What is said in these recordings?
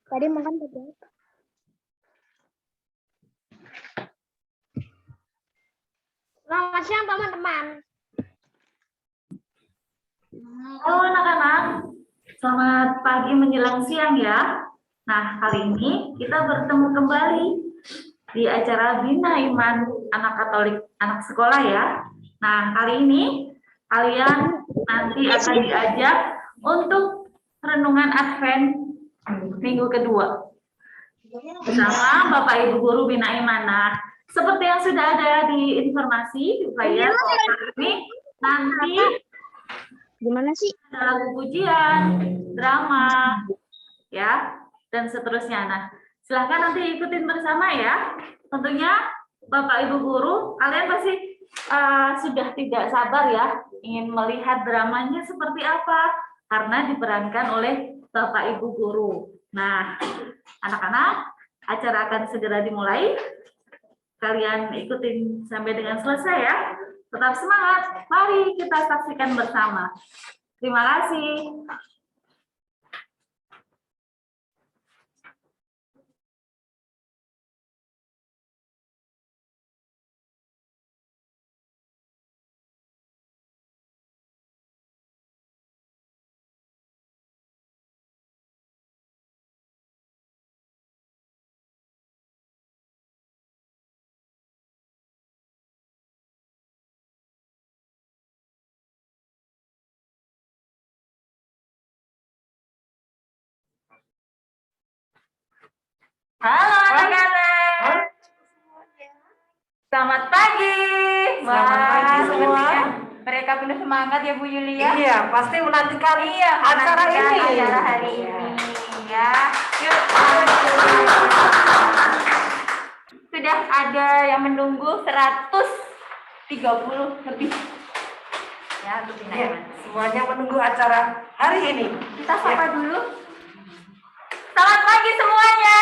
Tadi makan berapa? Selamat siang teman-teman. Halo anak-anak, selamat pagi menjelang siang ya. Nah, kali ini kita bertemu kembali di acara Bina Iman Anak Katolik Anak Sekolah ya. Nah, kali ini kalian nanti akan diajak untuk renungan Advent minggu kedua bersama Bapak Ibu Guru Bina Iman. Nah, seperti yang sudah ada di informasi di flyer ini, nanti Gimana sih? ada lagu pujian, drama, ya, dan seterusnya. Nah, silahkan nanti ikutin bersama ya. Tentunya Bapak Ibu Guru, kalian pasti sudah tidak sabar ya, ingin melihat dramanya seperti apa, karena diperankan oleh Bapak Ibu Guru. Nah, anak-anak, acara akan segera dimulai. Kalian ikutin sampai dengan selesai ya. Tetap semangat, mari kita saksikan bersama. Terima kasih. Halo anak-anak. Selamat pagi. Selamat pagi semua. Mereka penuh semangat ya Bu Yulia. Iya, pasti menantikan acara ini. Acara hari ini ya. Yuk. Sudah ada yang menunggu 130 lebih. Ya, untuk Bina Iya, Iman. semuanya menunggu acara hari ini. Kita sapa dulu. Selamat pagi semuanya.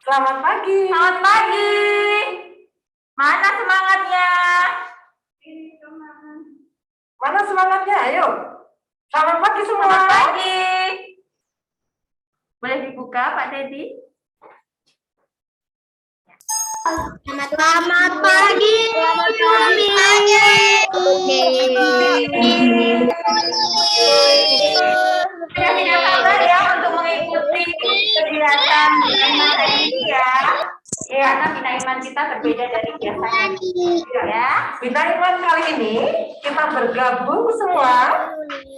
Selamat pagi. Selamat pagi. Mana semangatnya? Mana semangatnya? Ayo. Selamat pagi semua. Selamat pagi. Boleh dibuka Pak Dedi? Selamat pagi. Sudah tidak sabar ya untuk mengikuti kegiatan Bina Iman hari ini ya. Ya, karena Bina Iman kita berbeda dari biasanya. Ya. Bina Iman kali ini kita bergabung semua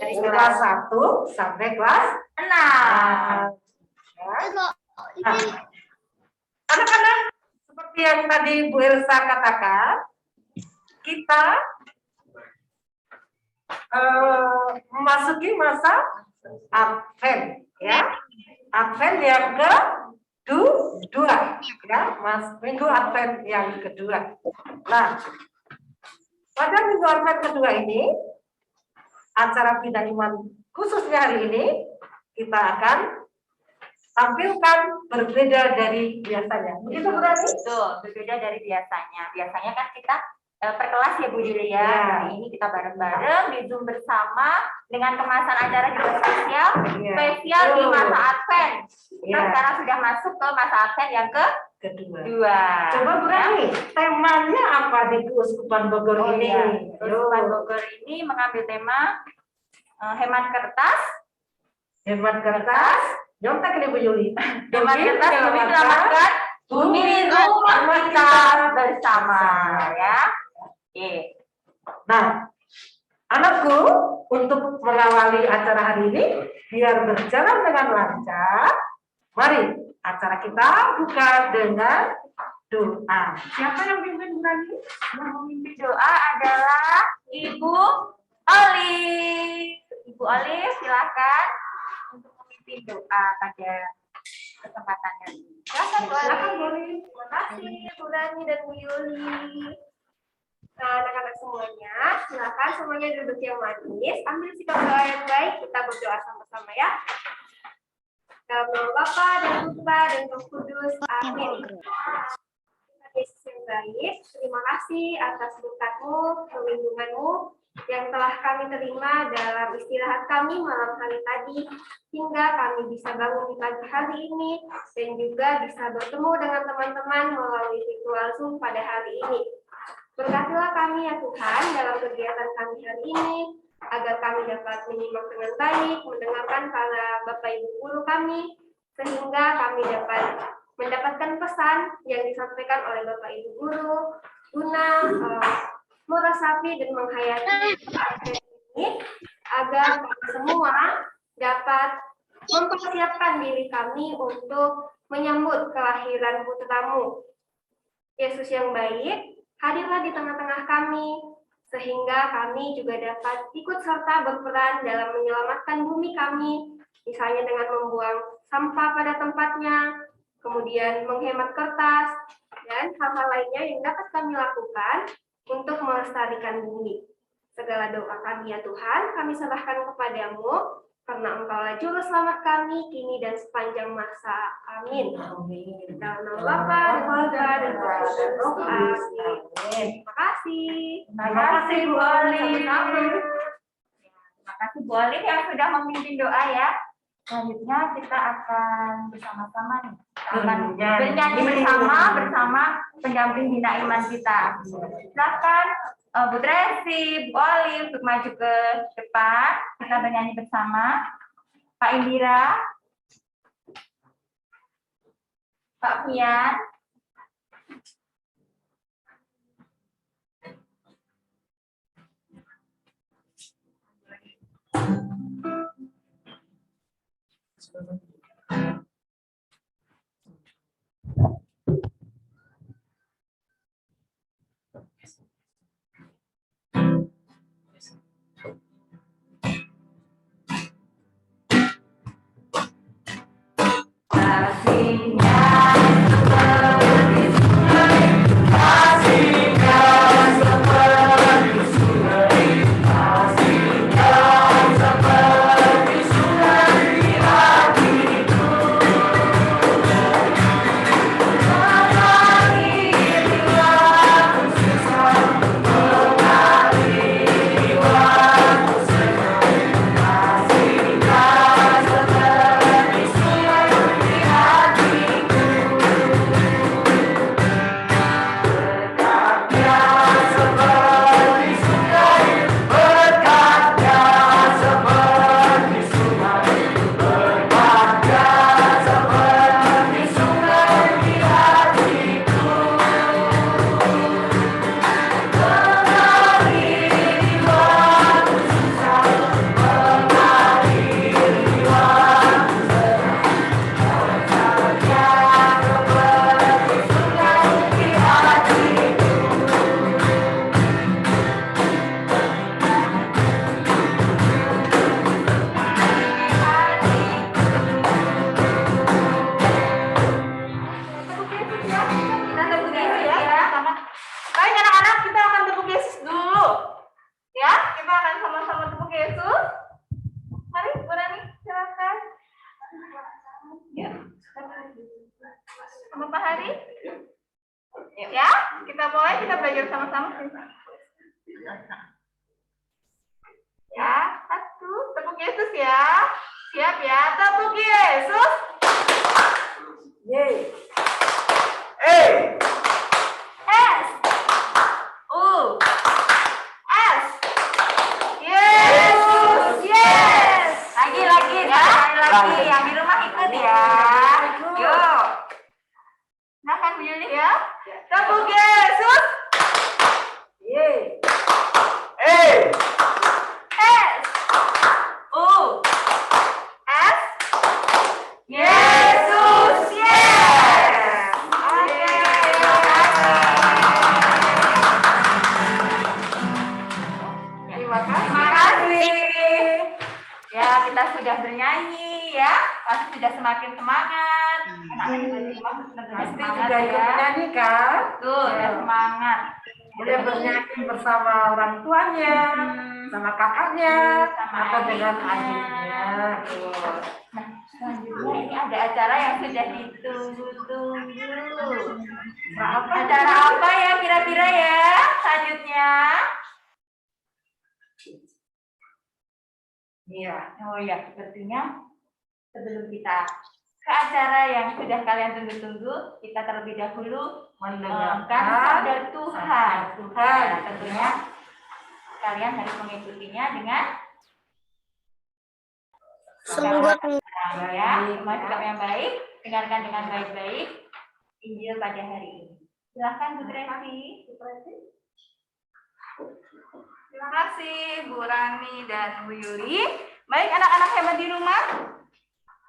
dari kelas 1 sampai kelas 6. 6. Nah, anak-anak, seperti yang tadi Bu Elsa katakan, kita memasuki masa Advent, ya. Advent yang kedua, ya, minggu Advent yang kedua. Nah, pada minggu Advent kedua ini, acara Bina Iman khususnya hari ini, kita akan tampilkan berbeda dari biasanya. Begitu berarti? Betul, berbeda dari biasanya. Biasanya kan kita per kelas ya Bu Julia. Ya. Nah, ini kita bareng-bareng di Zoom bersama dengan kemasan acara juga spesial, Ya. spesial di masa Advent. Kita Ya. sekarang sudah masuk ke masa Advent yang Kedua. kedua. Coba berani, temanya apa di Keuskupan Bogor ini? Iya. Keuskupan Bogor ini mengambil tema hemat kertas. Hemat kertas, nyontek nih Bu Yuli. Hemat kertas demi selamatkan bumi rumah kita bersama ya. Oke. Nah, anakku, untuk mengawali acara hari ini biar berjalan dengan lancar, mari acara kita buka dengan doa. Siapa yang pimpin berani? Yang memimpin doa adalah Ibu Olive. Ibu Olive, silakan untuk memimpin doa pada kesempatannya. Silakan Bu Olive. Terima kasih Bu Rani dan Bu Yuli. Nah, anak-anak semuanya, silakan semuanya duduk yang manis, ambil sikap doa yang baik, kita berdoa sama-sama ya. Dalam nama Bapa dan Putra dan Roh Kudus. Amin. Yesus yang baik, terima kasih atas berkat-Mu, perlindungan-Mu yang telah kami terima dalam istirahat kami malam hari tadi, hingga kami bisa bangun di pagi hari ini, dan juga bisa bertemu dengan teman-teman melalui virtual Zoom pada hari ini. Berkatilah kami ya Tuhan dalam kegiatan kami hari ini, agar kami dapat menyimak dengan baik, mendengarkan para Bapak Ibu guru kami, sehingga kami dapat mendapatkan pesan yang disampaikan oleh Bapak Ibu guru, guna meresapi dan menghayati ini, agar kami semua dapat mempersiapkan diri kami untuk menyambut kelahiran putramu. Yesus yang baik, hadirlah di tengah-tengah kami, sehingga kami juga dapat ikut serta berperan dalam menyelamatkan bumi kami, misalnya dengan membuang sampah pada tempatnya, kemudian menghemat kertas, dan hal-hal lainnya yang dapat kami lakukan untuk melestarikan bumi. Segala doa kami ya Tuhan, kami serahkan kepadamu, karena Engkaulah Juru Selamat kami, kini dan sepanjang masa. Amin. Dalam nama Bapa dan Putra dan Roh Kudus. Amin. Terima kasih. Terima kasih Bu Olin. Terima kasih Bu Olin yang sudah memimpin doa ya. Selanjutnya kita akan bersama-sama nih, akan bernyanyi bersama pendamping bina iman kita. Silakan Bu Tracy, Bu Olin untuk maju ke depan. Kita bernyanyi bersama. Pak Indira, Pak Pian. Bersama orang tuanya, sama kakaknya, atau dengan adiknya. Selanjutnya ini ada acara yang sudah ditunggu-tunggu. Acara apa ya kira-kira ya selanjutnya? Iya. Oh ya, sepertinya sebelum kita ke acara yang sudah kalian tunggu-tunggu, kita terlebih dahulu mendengarkan sabda Tuhan. Nah, tentunya kalian harus mengikutinya dengan ya, sikap yang baik, dengarkan dengan baik-baik Injil pada hari ini. Silakan Bu Tracy. Terima kasih Bu Rani dan Bu Yuri. Baik anak-anak hebat di rumah,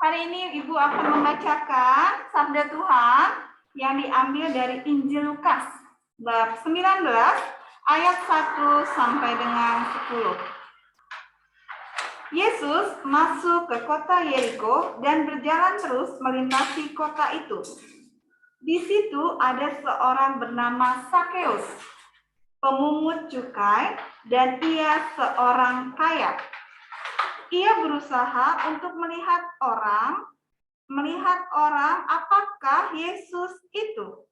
hari ini Ibu akan membacakan sabda Tuhan yang diambil dari Injil Lukas bab 19 ayat 1 sampai dengan 10. Yesus masuk ke kota Yeriko dan berjalan terus melintasi kota itu. Di situ ada seorang bernama Sakeus, pemungut cukai, dan ia seorang kaya. Ia berusaha untuk melihat orang apakah Yesus itu.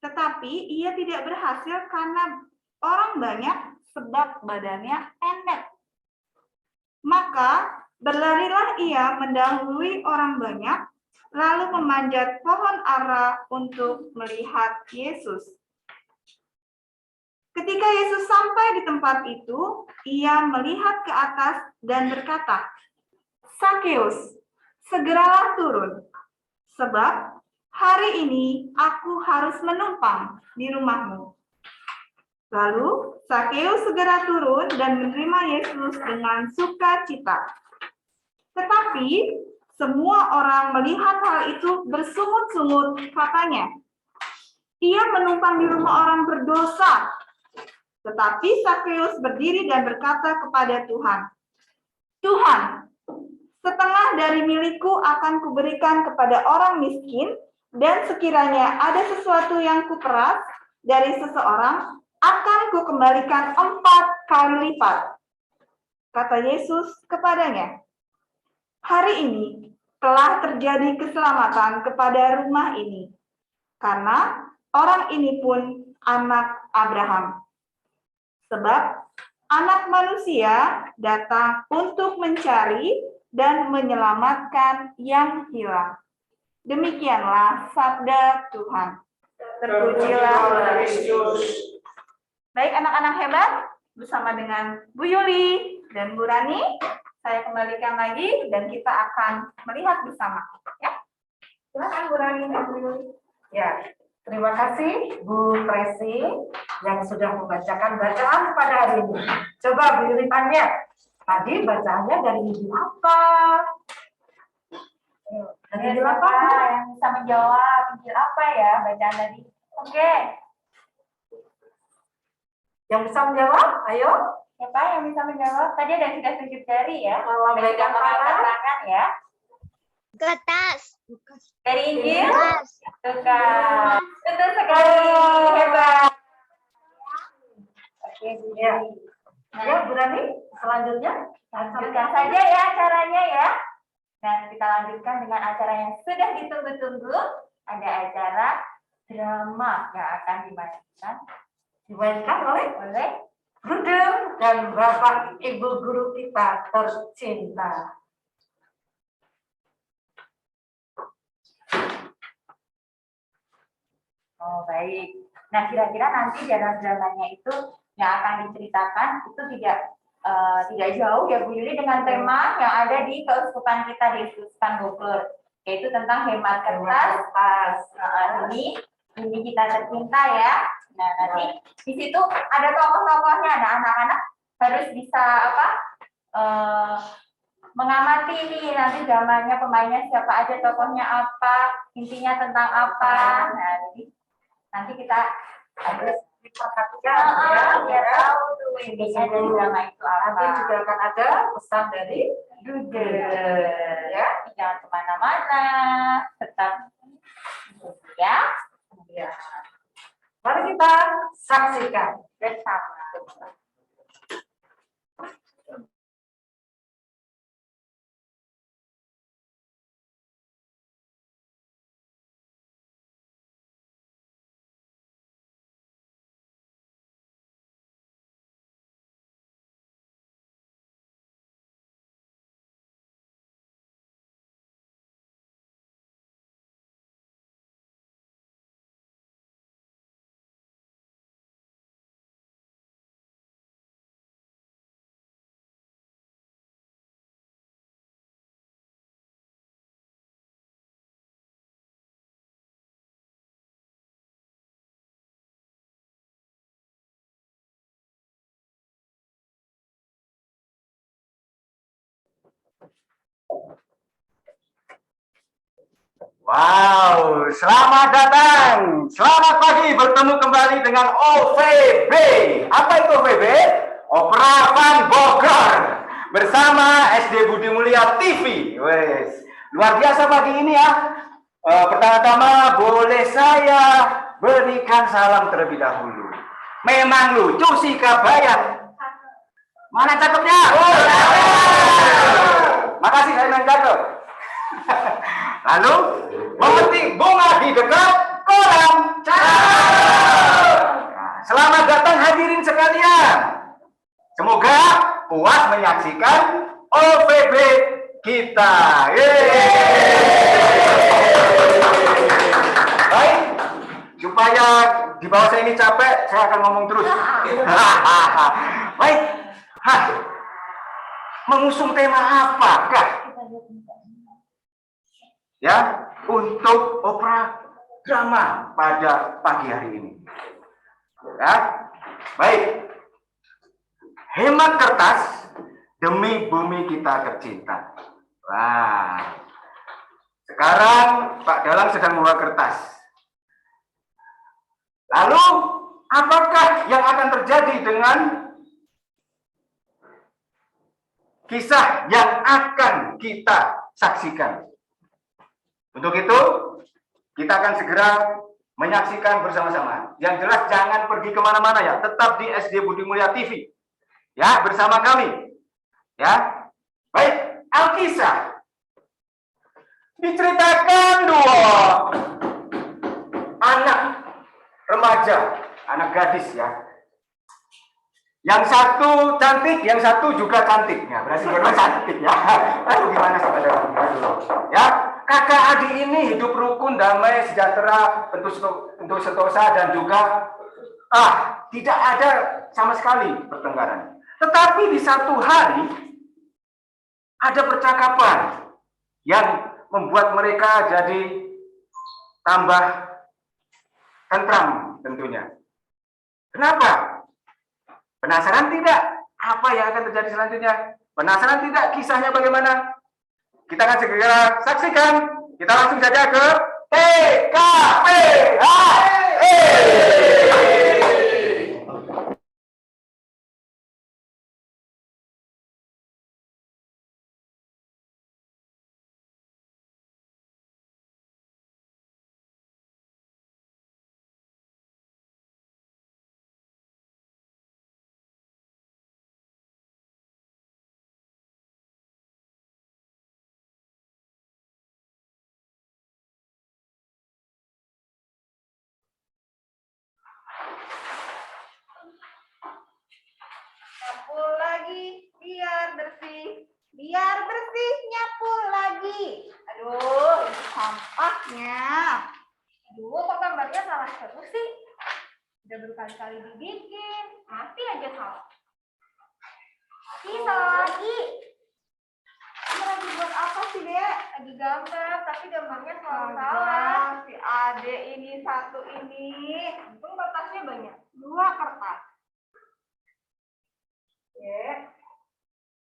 Tetapi ia tidak berhasil karena orang banyak sebab badannya pendek. Maka berlarilah ia mendahului orang banyak, lalu memanjat pohon ara untuk melihat Yesus. Ketika Yesus sampai di tempat itu, ia melihat ke atas dan berkata, "Sakeus, segeralah turun, sebab hari ini aku harus menumpang di rumahmu." Lalu Sakeus segera turun dan menerima Yesus dengan sukacita. Tetapi semua orang melihat hal itu bersungut-sungut katanya, "Ia menumpang di rumah orang berdosa." Tetapi Sakeus berdiri dan berkata kepada Tuhan, "Tuhan, setengah dari milikku akan kuberikan kepada orang miskin, dan sekiranya ada sesuatu yang kuperas dari seseorang, akan kukembalikan 4 kali lipat." Kata Yesus kepadanya, "Hari ini telah terjadi keselamatan kepada rumah ini, karena orang ini pun anak Abraham. Sebab Anak Manusia datang untuk mencari dan menyelamatkan yang hilang." Demikianlah sabda Tuhan. Terpujilah Kristus. Baik anak-anak hebat, bersama dengan Bu Yuli dan Bu Rani, saya kembalikan lagi dan kita akan melihat bersama. Ya, silakan Bu Rani dan Bu Yuli. Ya, terima kasih Bu Tracy yang sudah membacakan bacaan pada hari ini. Coba Bu Yuli tanya, tadi bacaannya dari Injil apa? Dari Injil apa? Yang bisa menjawab Injil apa ya bacaan tadi? Oke. Yang bisa menjawab, ayo. Siapa yang bisa menjawab? Tadi ada yang sudah tunjuk jari ya. Kalau Dari megang tangan ya. Kertas. Dari Injil? Kertas. Tukar. Betul sekali. Hebat. Oke, Bu. Ya. Nah, Ya, Bu Rani, selanjutnya lanjutkan saja ya acaranya ya. Dan kita lanjutkan dengan acara yang sudah ditunggu-tunggu. Ada acara drama yang akan dimainkan oleh oleh Bruder dan Bapak Ibu guru kita tercinta. Oh, baik. Nah, kira-kira nanti dalam dramanya itu yang akan diceritakan itu tidak jauh ya Bu Yuli dengan tema yang ada di keuskupan kita di Uskupan Bogor, yaitu tentang hemat kertas. Ini kita tercinta ya. Nah, nanti di situ ada tokoh-tokohnya. Nah, anak-anak harus bisa mengamati nih nanti dramanya, pemainnya siapa aja, tokohnya apa, intinya tentang apa. Nah, jadi nanti kita harus Diperhatikan biar tahu tuh intinya dari drama itu apa. Nanti juga akan ada pesan dari Bruder. Ya, Jangan kemana-mana, tetap ya. ya. Mari kita saksikan Bersama. Wow, selamat datang. Selamat pagi, bertemu kembali dengan OVB. Apa itu OVB? Opera Van Bogor. Bersama SD Budi Mulia TV. Wes, luar biasa pagi ini ya. Pertama-tama boleh saya berikan salam terlebih dahulu. Memang lucu sih Kabayan. Mana cakepnya? Makasih saya main cakep. Lalu memetik bunga di dekat kolam. Selamat datang hadirin sekalian. Semoga puas menyaksikan OVB kita. Baik, supaya di bawah saya ini capek, saya akan ngomong terus. Baik, mengusung tema apakah? Ya, untuk opera drama pada pagi hari ini. Ya, baik. Hemat kertas demi bumi kita tercinta. Wah, sekarang Pak Dalang sedang membawa kertas. Lalu, apakah yang akan terjadi dengan kisah yang akan kita saksikan? Untuk itu, kita akan segera menyaksikan bersama-sama. Yang jelas jangan pergi kemana-mana ya, tetap di SD Budi Mulia TV. Ya, bersama kami. Ya, baik, Alkisah. Diceritakan dua anak remaja, anak gadis ya. Yang satu cantik, yang satu juga cantik. Ya, berarti berdua cantik ya. Aduh, gimana saudara? Ya, kakak adik ini hidup rukun, damai, sejahtera, tentu sentosa dan juga tidak ada sama sekali pertengkaran. Tetapi di satu hari ada percakapan yang membuat mereka jadi tambah tentram tentunya. Kenapa? Penasaran tidak apa yang akan terjadi selanjutnya? Penasaran tidak kisahnya bagaimana? Kita akan segera saksikan. Kita langsung saja ke TKPHE. Nyapu lagi, biar bersih nyapu lagi. Aduh, ini sampahnya. Aduh, kok gambarnya salah terus sih? Udah berkali-kali dibikin, masih aja salah. Lagi. Kamu lagi buat apa sih, Dek? Lagi gambar, tapi gambarnya selalu salah. Si Ade ini satu ini. Untung kertasnya banyak. 2 kertas. Dek,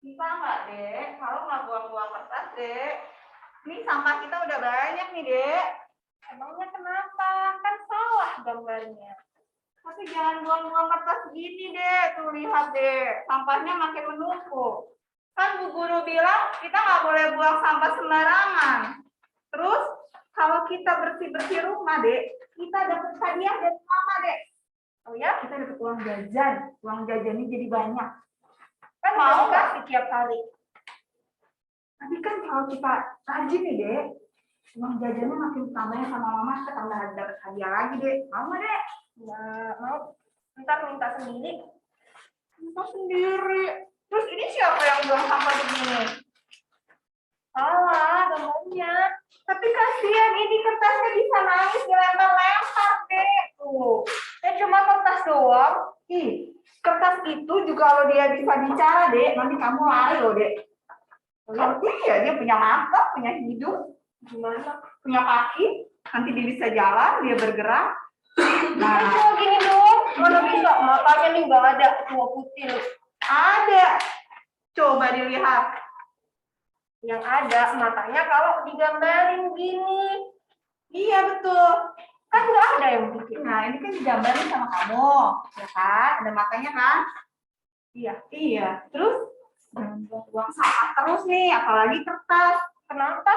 bisa nggak, Dek? Kalau nggak buang-buang kertas, Dek. Ini sampah kita udah banyak nih, Dek. Emangnya kenapa? Kan salah gambarnya. Tapi jangan buang-buang kertas gini, Dek. Tuh lihat, Dek. Sampahnya makin menumpuk. Kan Bu Guru bilang kita nggak boleh buang sampah sembarangan. Terus kalau kita bersih-bersih rumah, Dek, kita dapat hadiah dari Mama, Dek. Oh ya, kita dapat uang jajan. Uang jajannya jadi banyak. Kan mau kasih tiap hari. Tapi kan kalau kita rajin nih, Dek, uang jajannya makin tambahnya sama Mama, kita tambah dapat hadiah lagi, Dek. Mau nggak, Dek? Nggak mau. Ntar minta sendiri. Minta sendiri. Terus ini siapa yang buang sampah begini? Salah gambarnya. Tapi kasihan ini kertasnya bisa nangis dilempar-lempar, Dek. Tuh. Ya cuma kertas doang. Ih, kertas itu juga kalau dia bisa bicara, Dek, nanti kamu lari loh, Dek. Kalau iya, dia punya mata, punya hidung, Gimana? punya kaki, nanti dia bisa jalan, dia bergerak. Nah, Nah, gini dong. Mana bisa? Matanya nih nggak ada. Cuma putih. ada. Coba dilihat. Yang ada matanya kalau digambarin gini. Iya betul. Kan nggak ada yang bikin. Nah ini kan digambarin sama kamu, ya kan? Ada matanya kan? Iya, iya. Terus jangan buang sampah terus nih, apalagi kertas. Kenapa?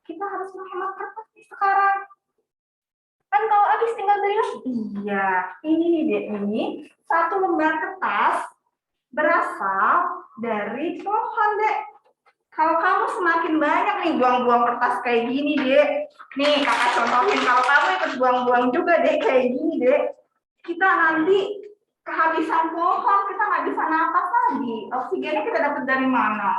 Kita harus menghemat kertas nih sekarang. Kan kalau habis tinggal beli lagi. Iya, ini nih deh, ini satu lembar kertas berasal dari pohon deh. Kalau kamu semakin banyak nih buang-buang kertas kayak gini deh. Nih kakak contohin, kalau kamu ikut buang-buang juga deh kayak gini deh. Kita nanti kehabisan pohon, kita nggak bisa napas lagi. Oksigennya kita dapat dari mana?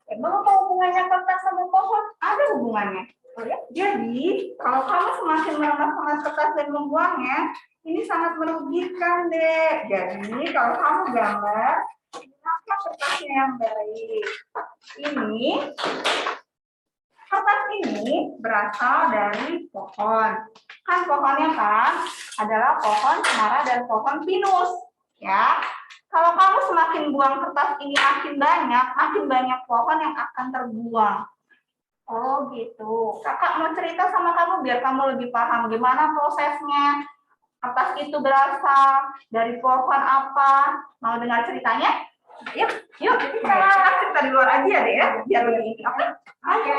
Emang apa hubungannya kertas sama pohon? Ada hubungannya. Oh ya? Jadi, kalau kamu semakin menambah kertas dan membuangnya, ini sangat merugikan deh. Jadi, kalau kamu gambar, gunakan kertasnya yang baik. Ini, kertas ini berasal dari pohon. Kan pohonnya kan adalah pohon cemara dan pohon pinus. Ya, kalau kamu semakin buang kertas ini makin banyak pohon yang akan terbuang. Oh gitu. Kakak mau cerita sama kamu biar kamu lebih paham gimana prosesnya. Kertas itu berasal dari pohon apa? Mau dengar ceritanya? Yuk, yuk kita cerita di luar aja deh ya, biar lebih ini. Oke? Oke.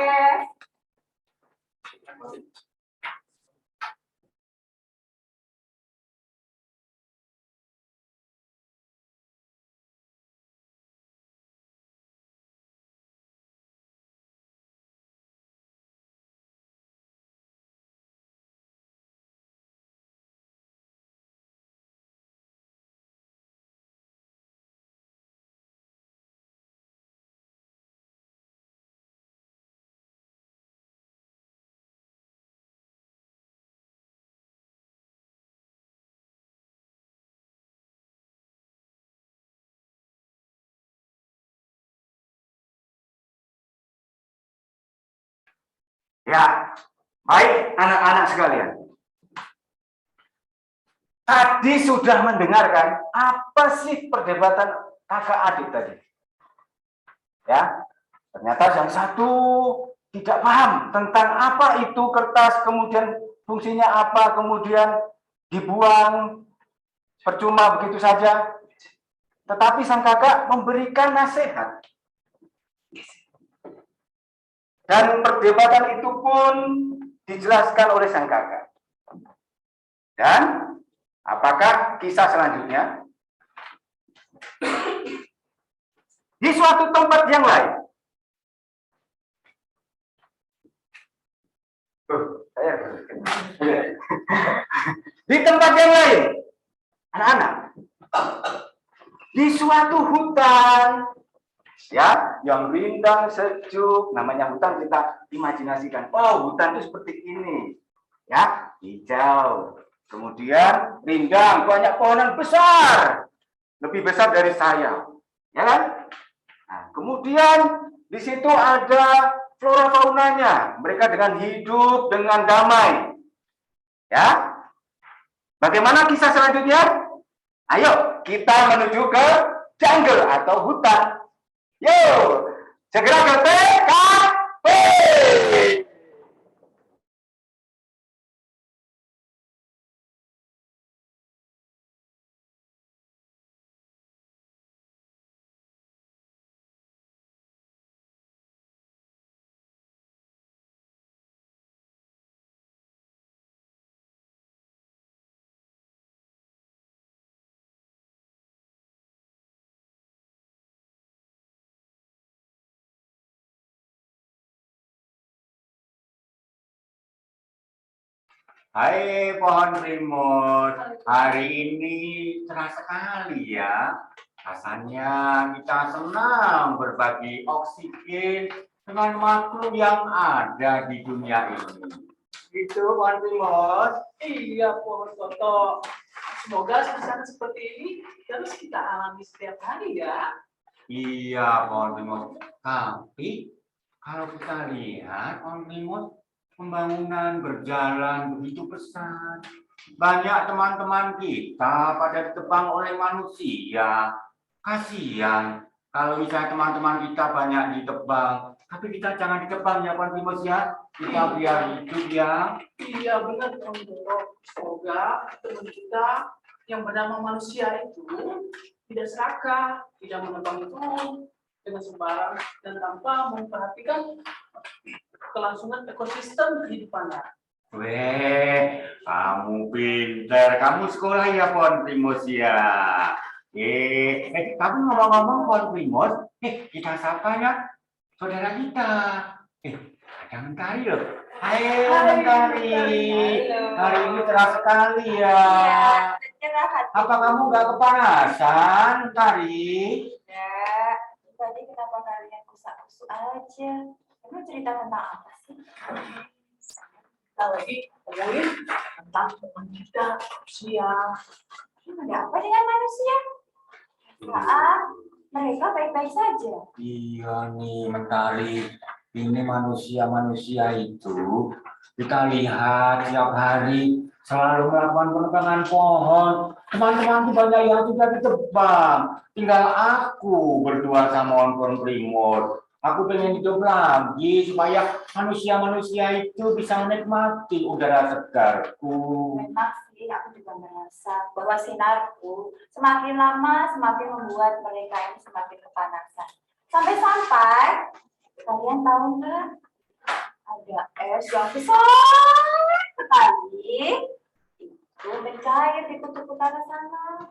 Ya, baik anak-anak sekalian. Tadi sudah mendengarkan apa sih perdebatan kakak adik tadi? Ya, ternyata yang satu tidak paham tentang apa itu kertas, kemudian fungsinya apa, kemudian dibuang percuma begitu saja. Tetapi sang kakak memberikan nasihat. Dan perdebatan itu pun dijelaskan oleh sang kakak. Dan apakah kisah selanjutnya? Di suatu tempat yang lain. Di tempat yang lain, anak-anak, di suatu hutan, ya, yang rindang sejuk, namanya hutan, kita imajinasikan, oh hutan itu seperti ini, ya, hijau, kemudian rindang, banyak pohonan besar, lebih besar dari saya, ya kan? Nah, kemudian di situ ada flora faunanya, mereka dengan hidup dengan damai, ya. Bagaimana kisah selanjutnya? Ayo kita menuju ke jungle atau hutan. Yuk, segera ke TKP. Hai pohon primus, hari ini cerah sekali ya. Rasanya kita senang berbagi oksigen dengan makhluk yang ada di dunia ini. Gitu, pohon primus. Iya, pohon Toto. Semoga suasana seperti ini terus kita alami setiap hari ya. Iya pohon primus. Tapi kalau kita lihat pohon primus, pembangunan berjalan begitu pesat. Banyak teman-teman kita pada ditebang oleh manusia. Kasihan kalau misalnya teman-teman kita banyak ditebang, Tapi kita jangan dikepang ya Tuan Primus ya. Kita biar hidup ya. Iya benar Tuan Guru. Semoga teman kita yang bernama manusia itu tidak serakah, tidak menebang itu dengan sembarang dan tanpa memperhatikan kelangsungan ekosistem kehidupannya. Weh, kamu pintar. Kamu sekolah ya Tuan Primus ya. Tapi ngomong-ngomong Tuan Primus, kita sapa ya saudara kita. Ada Mentari loh. Hai Mentari. Hari ini cerah sekali ya. Apa kamu nggak kepanasan, Mentari? Ya, tadi kenapa kalian kusak-kusuk aja? Kamu cerita tentang apa sih? Kita lagi ngomongin tentang teman kita manusia. Ada apa dengan manusia? Saat mereka baik-baik saja. Iya nih Mentari. Ini manusia-manusia itu kita lihat tiap hari selalu melakukan penebangan pohon. Teman-teman banyak yang sudah ditebang. Tinggal aku berdua sama Tuan Primus. Aku pengen hidup lagi supaya manusia-manusia itu bisa menikmati udara segarku. Memang sih, aku juga merasa bahwa sinarku semakin lama semakin membuat mereka ini semakin kepanasan. Sampai-sampai, kalian tahu nggak? Ada es yang besar sekali itu mencair di kutub utara sana.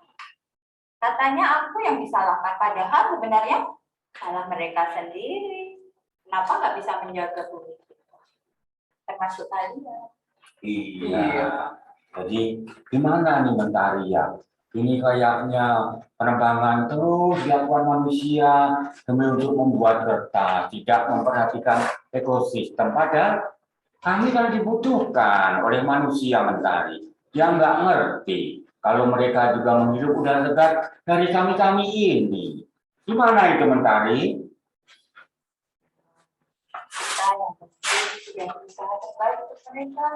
Katanya aku yang disalahkan, padahal sebenarnya salah mereka sendiri. Kenapa nggak bisa menjaga bumi kita? Termasuk kalian. Iya. Jadi gimana nih Mentari ya? Ini kayaknya penerbangan terus dilakukan manusia demi untuk membuat kertas, tidak memperhatikan ekosistem. Padahal kami kan dibutuhkan oleh manusia Mentari. Dia nggak ngerti kalau mereka juga menghirup udara segar dari kami-kami ini. Gimana itu Mentari? Kita yang penting sudah berusaha terbaik untuk mereka.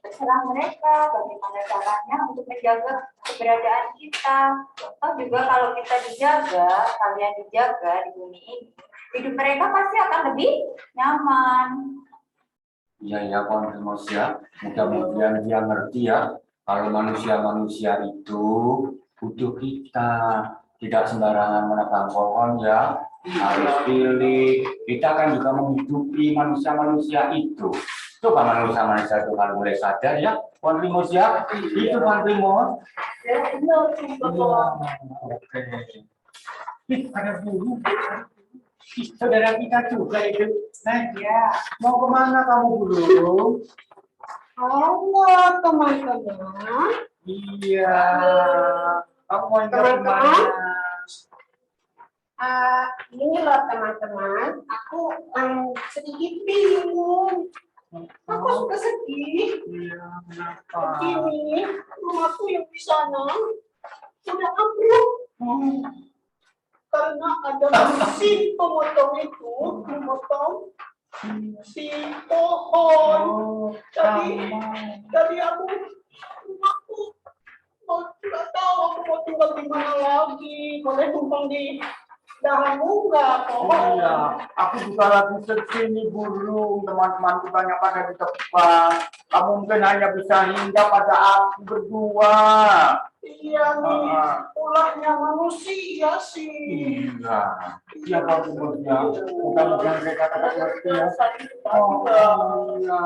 Terserah mereka bagaimana caranya untuk menjaga keberadaan kita. Toh juga kalau kita dijaga, kalian dijaga di bumi ini, hidup mereka pasti akan lebih nyaman. Iya ya Tuan Primus ya. Mudah-mudahan dia ngerti ya kalau manusia-manusia itu butuh kita. Tidak sembarangan menebang pohon ya. Harus pilih. Kita kan juga menghidupi manusia-manusia itu. Coba manusia-manusia itu kan boleh sadar ya, Tuan Primus ya. Itu Tuan Primus. Oke. Ada burung. Saudara kita juga itu. Nah, ya. Mau kemana kamu burung? Halo teman-teman. Iya. Kamu mau kemana? Ini loh teman-teman, aku sedikit bingung. Aku suka sedih. Iya, kenapa? Begini, rumahku yang di sana sudah ambruk karena ada mesin pemotong itu memotong si pohon. Jadi aku rumahku nggak tahu aku mau tinggal di mana lagi. Boleh tumpang di dahanmu nggak pohon? Iya, aku juga lagi sedih nih burung. Teman-temanku banyak pada ditebang. Kamu mungkin hanya bisa hinggap pada aku berdua. Iya nih, ulahnya manusia sih. Iya, iya Pak Bosnya. Mudah-mudahan mereka tetap ngerti ya. Iya.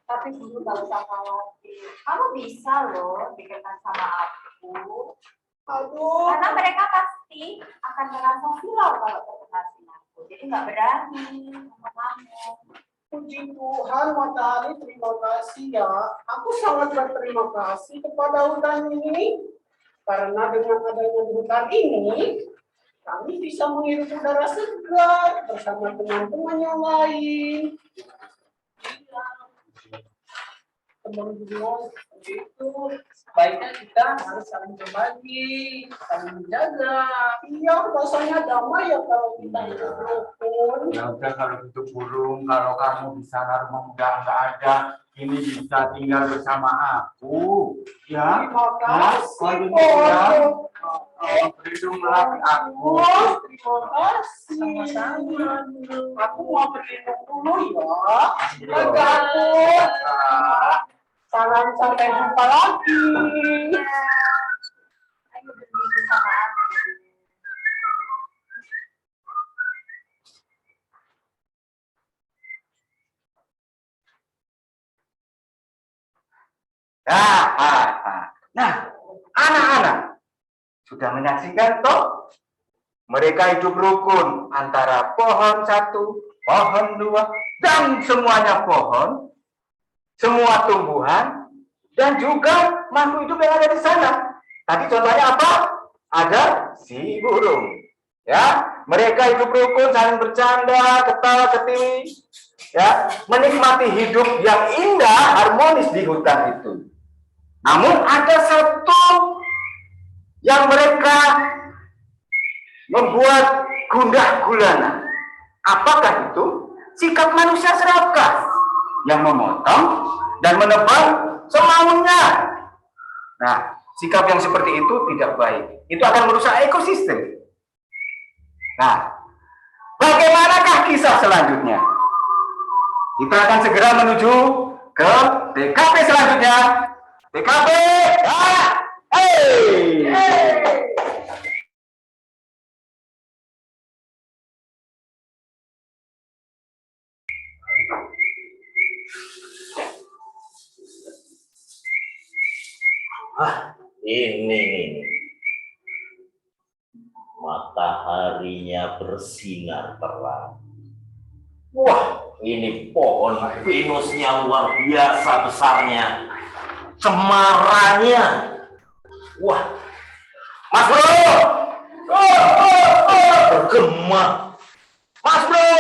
Tapi dulu nggak usah khawatir. Kamu bisa loh dikenakan sama aku. Aduh, Karena mereka pasti akan merasa silau kalau terkena sinarku. Jadi nggak berani sama kamu. puji Tuhan Matahari, terima kasih ya. Aku sangat berterima kasih kepada hutan ini. Karena dengan adanya hutan ini, kami bisa menghirup udara segar bersama teman-teman yang lain. Teman-teman itu sebaiknya kita harus saling berbagi, saling menjaga. Iya, rasanya damai ya kalau kita hidup rukun. Ya udah kalau gitu burung, kalau kamu di sana rumah udah nggak ada, ini bisa tinggal bersama aku, ya. Terima Mas, kasih, kalau Bos. berlindunglah ke aku. Terima kasih. Aku mau berlindung dulu ya. Maka aku. Salam sampai jumpa lagi. Ayo berlindung sama aku. Nah, anak-anak sudah menyaksikan toh? Mereka hidup rukun antara pohon satu, pohon dua, dan semuanya pohon, semua tumbuhan, dan juga makhluk hidup yang ada di sana. Tadi contohnya apa? Ada si burung. Ya, mereka hidup rukun, saling bercanda, ketawa, ketiwi, ya, menikmati hidup yang indah, harmonis di hutan itu. Namun ada satu yang mereka membuat gundah gulana. Apakah itu? Sikap manusia serakah yang memotong dan menebang semaunya. Nah, sikap yang seperti itu tidak baik. Itu akan merusak ekosistem. Nah, bagaimanakah kisah selanjutnya? Kita akan segera menuju ke TKP selanjutnya. TKP, Ini nih, mataharinya bersinar terang. Wah, ini pohon pinusnya luar biasa besarnya, cemarannya. Wah, Mas Bro, bergema. Mas Bro,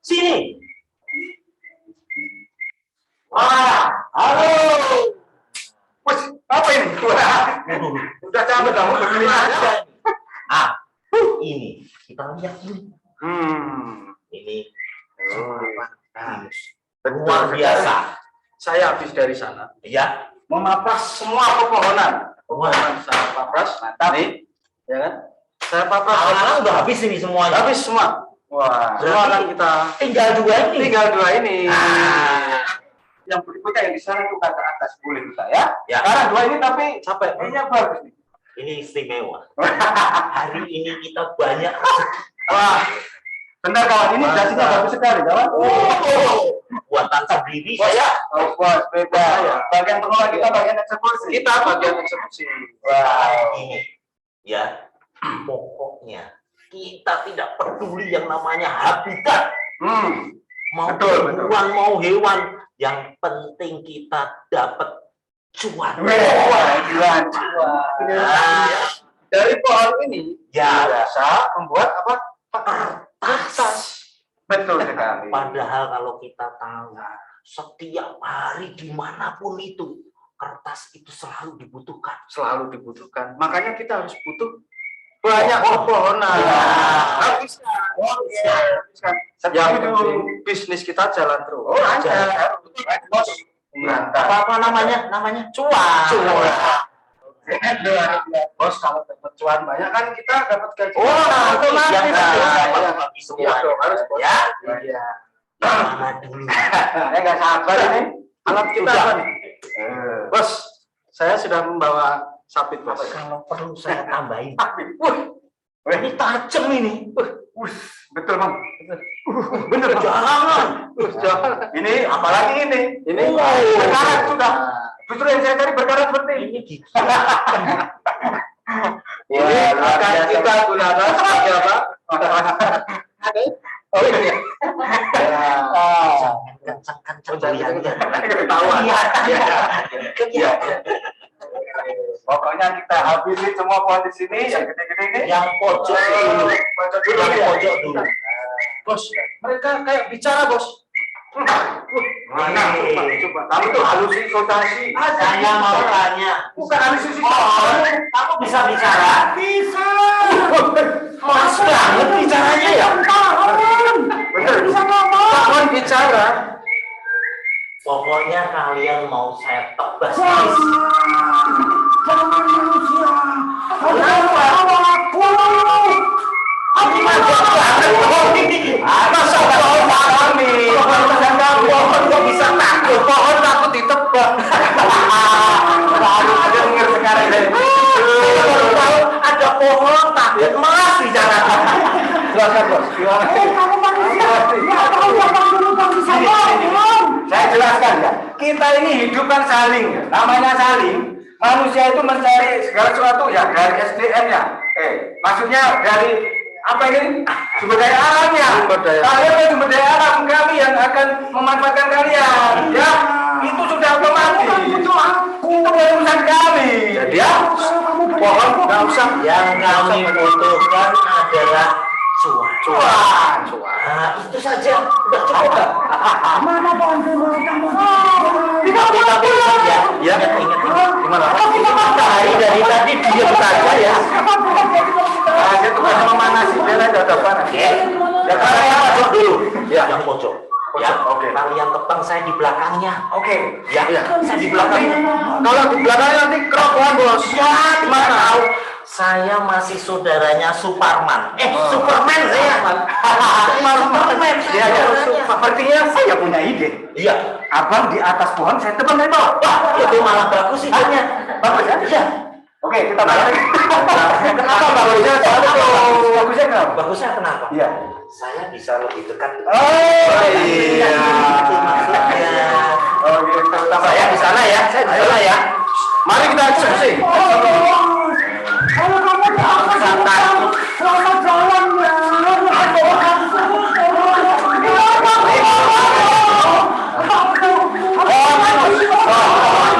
sini. Halo. apa ini? Udah capek kamu begini aja. Ini kita lihat ini. Ini luar biasa. Saya habis dari sana. Ya, Memapras semua pepohonan. Pepohonan saya papras. Mantap. Nih, ya kan? Saya papras. anak-anak udah habis ini semuanya. Habis semua. Wah, semua kan kita Tinggal dua ini. tinggal dua ini. Yang berikutnya yang di sana itu ke atas boleh kita ya. Ya. Sekarang dua ini tapi capek. Ini bagus nih. Ini istimewa. Hari ini kita banyak. Wah, benar kawan, ini dasinya bagus sekali kawan. Buatan sendiri Bos, saya. oh, bos, beda ya. Bagian pengelola kita bagian eksekusi. Kita bagian eksekusi. Wow. Ini ya, pokoknya kita tidak peduli yang namanya habitat. Mau Betul, tumbuhan, mau hewan, yang penting kita dapat cuan. Cuan. Dari pohon ini Ya, biasa membuat apa? kertas. Betul sekali. Padahal kalau kita tahu, setiap hari dimanapun itu, kertas itu selalu dibutuhkan. Selalu dibutuhkan. Makanya kita harus butuh banyak pepohonan. Ya. Habiskan. Yang penting bisnis kita jalan terus. Oh, lancar. Bos. Apa namanya? Namanya cuan. Bos, kalau dapat cuan banyak kan kita dapat gaji. Otomatis ya, dapat bagi semua. Iya dong, harus bos. Ya. Iya. Mana dulu? Nggak sabar ini. Alat kita Udah. apa nih? Bos, saya sudah membawa sabit, bos. Kalau perlu saya tambahin. Wah, Ini tajam ini. betul bang. Bener bang. Jangan. Ini apalagi ini? Ini berkarat sudah. Justru yang saya cari berkarat seperti ini. Ini gitu. Ini akan kita gunakan sebagai apa? Oh iya. Kencang-kencang lihatnya. Ketahuan. Iya. Pokoknya kita habisi semua pohon di sini yang gede-gede ini. Yang pojok dulu. Pojok dulu. Yang pojok dulu. Bos, mereka kayak bicara, Bos. Mana? Coba. Kamu tuh halusinasi. Saya mau tanya. Bukan halusinasi. Kamu bisa bicara? Bisa. Mas banget bicaranya ya. Bener. Bisa ngomong. Pohon bicara. kalian mau saya tebas habis. Jangan manusia. Kenapa? Aku mantap banget pohon ini. Masa pohon kami? Pohon kok bisa takut? Pohon takut ditebak. Baru denger sekarang dari Kalau ada pohon takut mas bicara. silakan bos. Kamu manusia, nggak tahu apa dulu kamu bisa bohong. Saya jelaskan ya. Kita ini hidup kan saling. Ya. Namanya saling. Manusia itu mencari segala sesuatu ya dari SDM-nya. Maksudnya dari apa ini? Sumber daya alamnya. Kalian kan sumber daya alam, kami yang akan memanfaatkan kalian. Ya, itu sudah otomatis. Itu bukan urusan kami. Jadi Ya, pohon nggak usah. yang kami butuhkan adalah cuan. Nah, itu saja udah cukup kan? Mana pohon dulu kamu? Tapi ya ingat gimana? Matahari dari tadi diam saja ya. Dia tuh kan memanasi, dia ada panas. Ya kalian masuk dulu. Ya, yang pojok. Ya, Oke. kalian tepang saya di belakangnya. Oke. Ya, saya di belakangnya. Kalau di belakangnya nanti kerobohan bos. Ya, gimana tahu? Saya masih saudaranya Superman. Superman saya. Superman. Iya, ya. Sepertinya saya punya ide. Iya. Abang di atas pohon, saya tebang dari bawah. Wah, itu malah bagus idenya. Bagus ya? Iya. Oke, kita balik. Kenapa bagusnya? Bagusnya kenapa? Bagusnya kenapa? Iya. Saya bisa lebih dekat. Oh iya. Itu maksudnya. Oh gitu. Saya di sana ya. Saya di sana ya. Mari kita eksekusi. Kalau kamu takut, selamat jalan ya.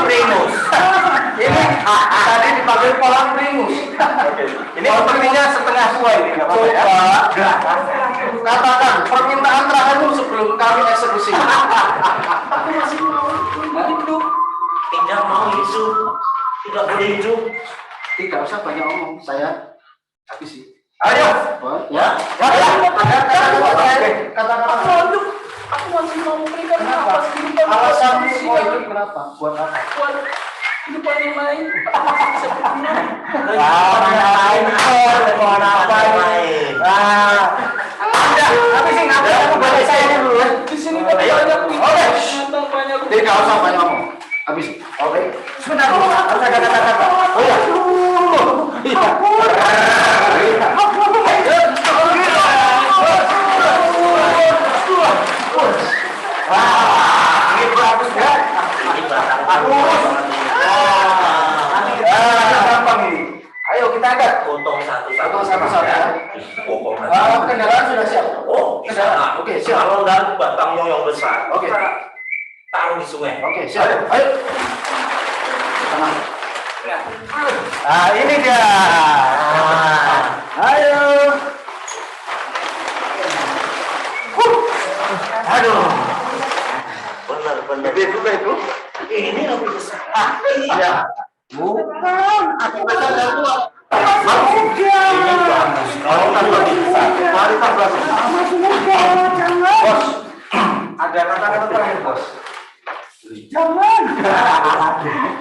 Primus. Ini tadi dipanggil pohon primus. Ini sepertinya setengah tua ini, nggak apa-apa ya. Katakan permintaan terakhirmu sebelum kami eksekusi. Aku masih mau hidup. Tidak mau hidup. Tidak boleh hidup. Tidak usah banyak omong, saya habisi. Ayo. Ya. Katakan. Aku mau hidup. Aku masih mau memberikan nafas kehidupan Alasanmu manusia. mau hidup kenapa? Buat apa? Buat kehidupan yang lain. Aku bisa berguna. Pohon apa lain? Udah, habisin. Aku balik saya dulu ya. Di sini kan banyak binatang, banyak. Tidak usah banyak omong. Habis. Oke. Sebentar. Harus ada kata-kata. Oh ya. Ini bagus ya. Ini batang Gampang ini. Ayo kita angkat. potong satu-satu. Potong satu-satu ya. Potong Kendaraan sudah siap. Oh, di sana. Oke, siap. Kalau enggak batangnya yang besar. Oke. kita taruh di sungai. Oke, siap. Ayo. Tenang. Nah, ini dia. Ayo. Aduh. Benar-benar. Gede juga itu. Ini lebih besar. Iya. Bukan. Aku besar dan tua. Ini bagus. Kalau kan lebih besar. Kualitas bagus. Masih muda, jangan. Bos, ada kata-kata terakhir bos. Jangan.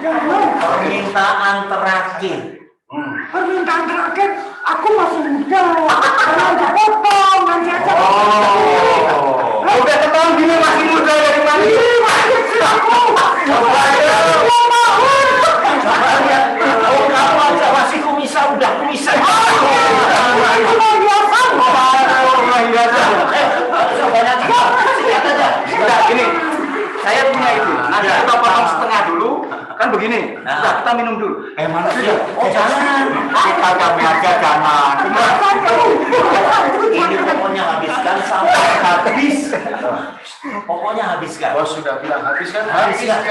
Jangan. Permintaan terakhir. Permintaan terakhir, aku masih muda. Jangan dipotong, nanti aja. Udah ketemu gini masih muda dari mana? Oh, kamu aja masih kumisan, udah kumisan. Udah gini, saya punya itu. Nanti kita potong setengah dulu, kan begini. Udah kita minum dulu. Mana sih? Oh, jangan. Kita kami aja jangan. Ini pokoknya habiskan sampai habis. Pokoknya habiskan. Bos sudah bilang habis kan? Habiskan.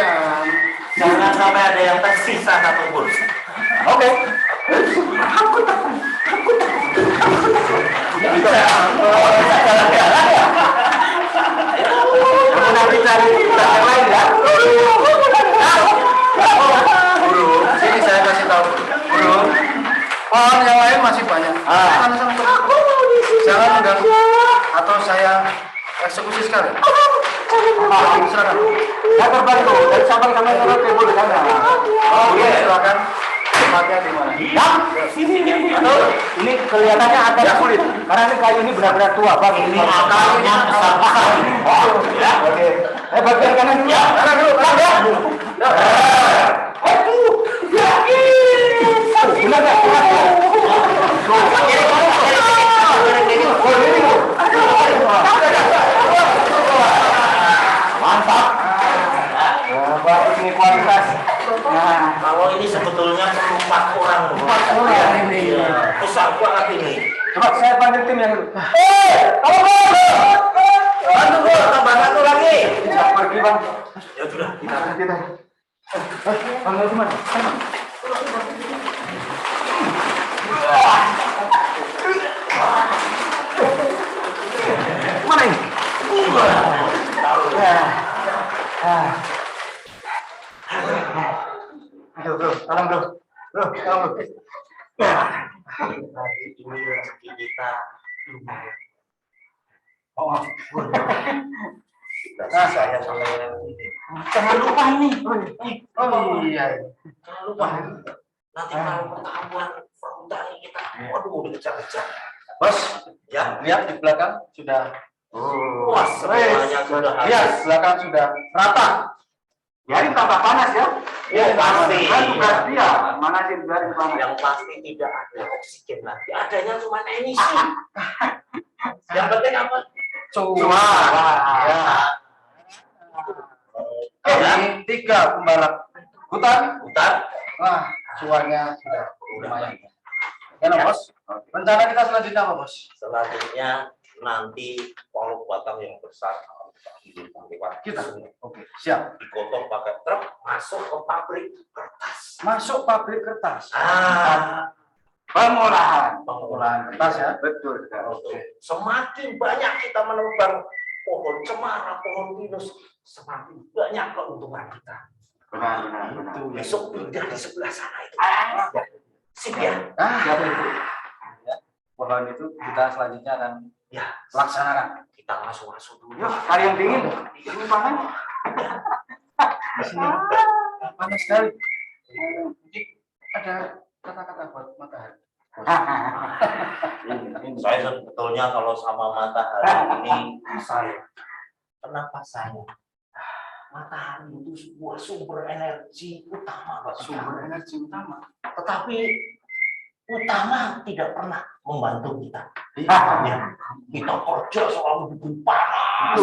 Jangan sampai ada yang tersisa satupun. Oke. Kamu nanti cari tempat yang lain ya. Bro, sini saya kasih tahu. Bro, pohon yang lain masih banyak. Sama-sama terus. Jangan mengganggu atau saya eksekusi sekali. Silakan. Ya terbantu dari Sabang sampai Merauke boleh sana. Oh iya, silakan. Tempatnya di mana? Ya, sini. Ini kelihatannya agak sulit karena ini kayu ini benar-benar tua, Bang. Ini akarnya besar. Ya, oke. Bagian kanan dulu. Ya, kanan dulu. Ya. Aduh, benar nggak? Mantap. Bagus ini kualitas. Nah, Kalau ini sebetulnya perlu 4 orang. 4 orang ini. Besar banget ini. Coba saya panggil tim yang dulu. Kamu bantu gua, tambah 1 lagi. Bisa pergi, Bang. Ya sudah, Kita. Panggil teman. Mana ini? Aduh, bro, tolong bro. Bro, tolong bro. Tadi ini rezeki kita lumayan. Oh, Saya sampai ini. jangan lupa ini. Oh iya. Jangan lupa. Nanti kalau ketahuan perhutani kita, waduh, dikejar-kejar. Bos, Ya, lihat di belakang sudah. Oh, wah, semuanya sudah Lihat, habis. belakang sudah rata. Biarin tambah panas ya. Ya, pasti. Kan tugas dia. Mana sih biarin panas. Yang pasti tidak ada oksigen lagi. Adanya cuma emisi. Yang penting apa? Cuma. Ya. Ini 3 pembalap hutan. Wah, cuannya sudah lumayan. Ya, no, Bos. Rencana kita selanjutnya apa, Bos? Selanjutnya nanti kalau batang yang besar lewat Kita. Oke, siap. digotong pakai truk masuk ke pabrik kertas. Masuk pabrik kertas. Pengolahan Kertas ya. Betul. Oke. Semakin banyak kita menebang pohon cemara, pohon pinus, semakin banyak keuntungan kita. Benar. Besok pindah di sebelah sana itu. Sip ya. Siapa itu? Ya, pohon itu kita selanjutnya akan Ya, laksanakan. kita masuk dulu. Yuk, hari yang dingin. Ini panas. Di sini panas sekali. Jadi ada kata-kata buat matahari. Saya sebetulnya kalau sama matahari ini kenapa saya? Matahari itu sebuah sumber energi utama, Pak. Sumber energi utama. Tetapi utama tidak pernah membantu kita. Ya, kita kerja selalu bikin panas.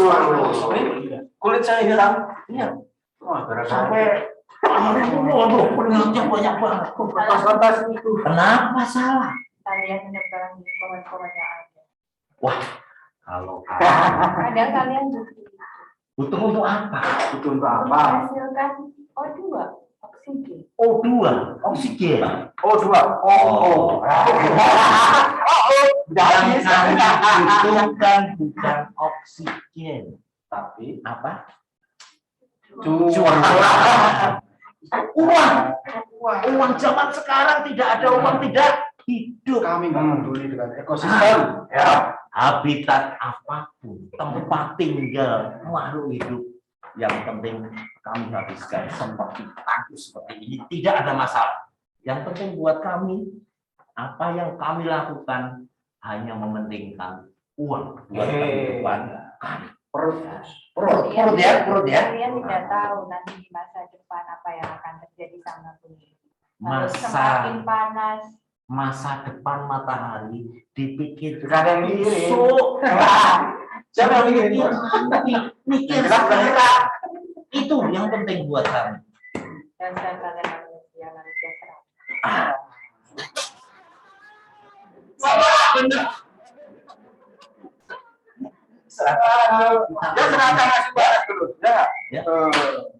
Kulit saya hitam. Iya. Sampai Sampai waduh, keringatnya banyak banget. kertas itu. Kenapa salah? Kalian menyeberang di pohon-pohon yang ada. Wah, kalau Kadang kalian butuh untuk apa? Itu untuk apa? menghasilkan O2, oksigen. O2, oksigen. Oh, 2. Oh. Yang itu kan bukan oksigen, Tapi apa? cuan. Uang zaman sekarang tidak ada uang tidak hidup. Kami nggak peduli dengan ekosistem. Ya. Habitat apapun, tempat tinggal makhluk hidup, yang penting kami habiskan seperti bagus seperti ini, tidak ada masalah. Yang penting buat kami, apa yang kami lakukan hanya mementingkan uang buat kehidupan kami. Perut Kalian ya. tidak tahu nanti di masa depan apa yang akan terjadi sama bumi. Kalau Masa semakin panas, masa depan matahari dipikir Sudah ada yang mikirin. besok. Siapa yang mikirin? Mikir sekarang. Itu yang penting buat kami. dan kalian manusia keras. Ya serahkan nasi barat dulu. Ya. Ya.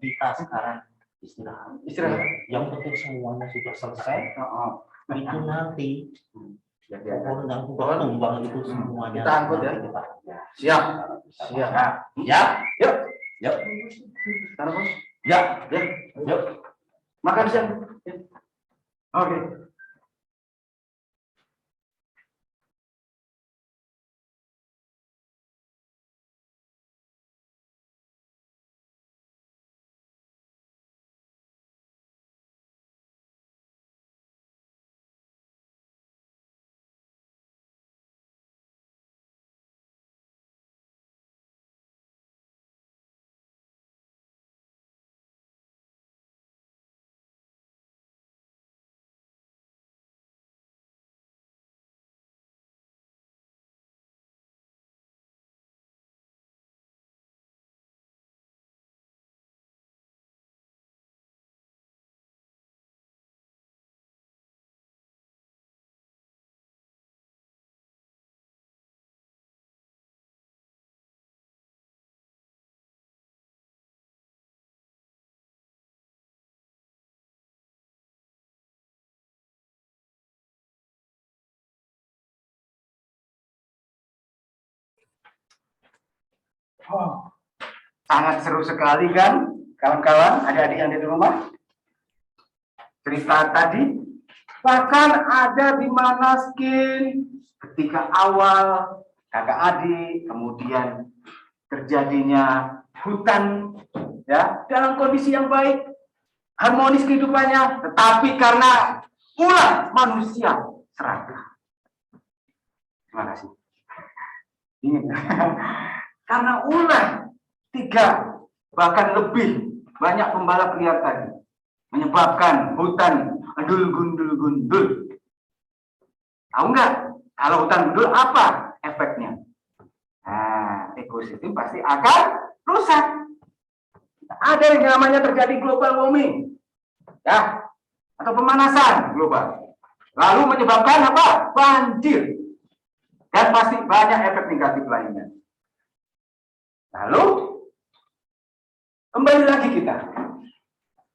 Kita sekarang istirahat. Istirahat. Yang penting semuanya sudah selesai. Itu nanti pohon yang sudah tumbang itu semuanya Kita angkut ya. nanti kita Siap. Siap. Ya, Yuk. yuk, Taruh, Bos. ya, Yuk. Makan siang. Oke. Oh, sangat seru sekali kan, kawan-kawan, adik-adik yang ada di rumah. Cerita tadi, bahkan ada di mana skin ketika awal kakak adik, kemudian terjadinya hutan, ya, dalam kondisi yang baik, harmonis kehidupannya, tetapi karena ulah manusia serakah. Terima kasih. Ingin. Karena ulah 3 bahkan lebih banyak pembalap liar tadi menyebabkan hutan gundul. Tahu nggak kalau hutan gundul apa efeknya? Nah, ekosistem pasti akan rusak. Ada yang namanya terjadi global warming, ya, atau pemanasan global. Lalu menyebabkan apa? Banjir. Dan pasti banyak efek negatif lainnya. Lalu, kembali lagi kita.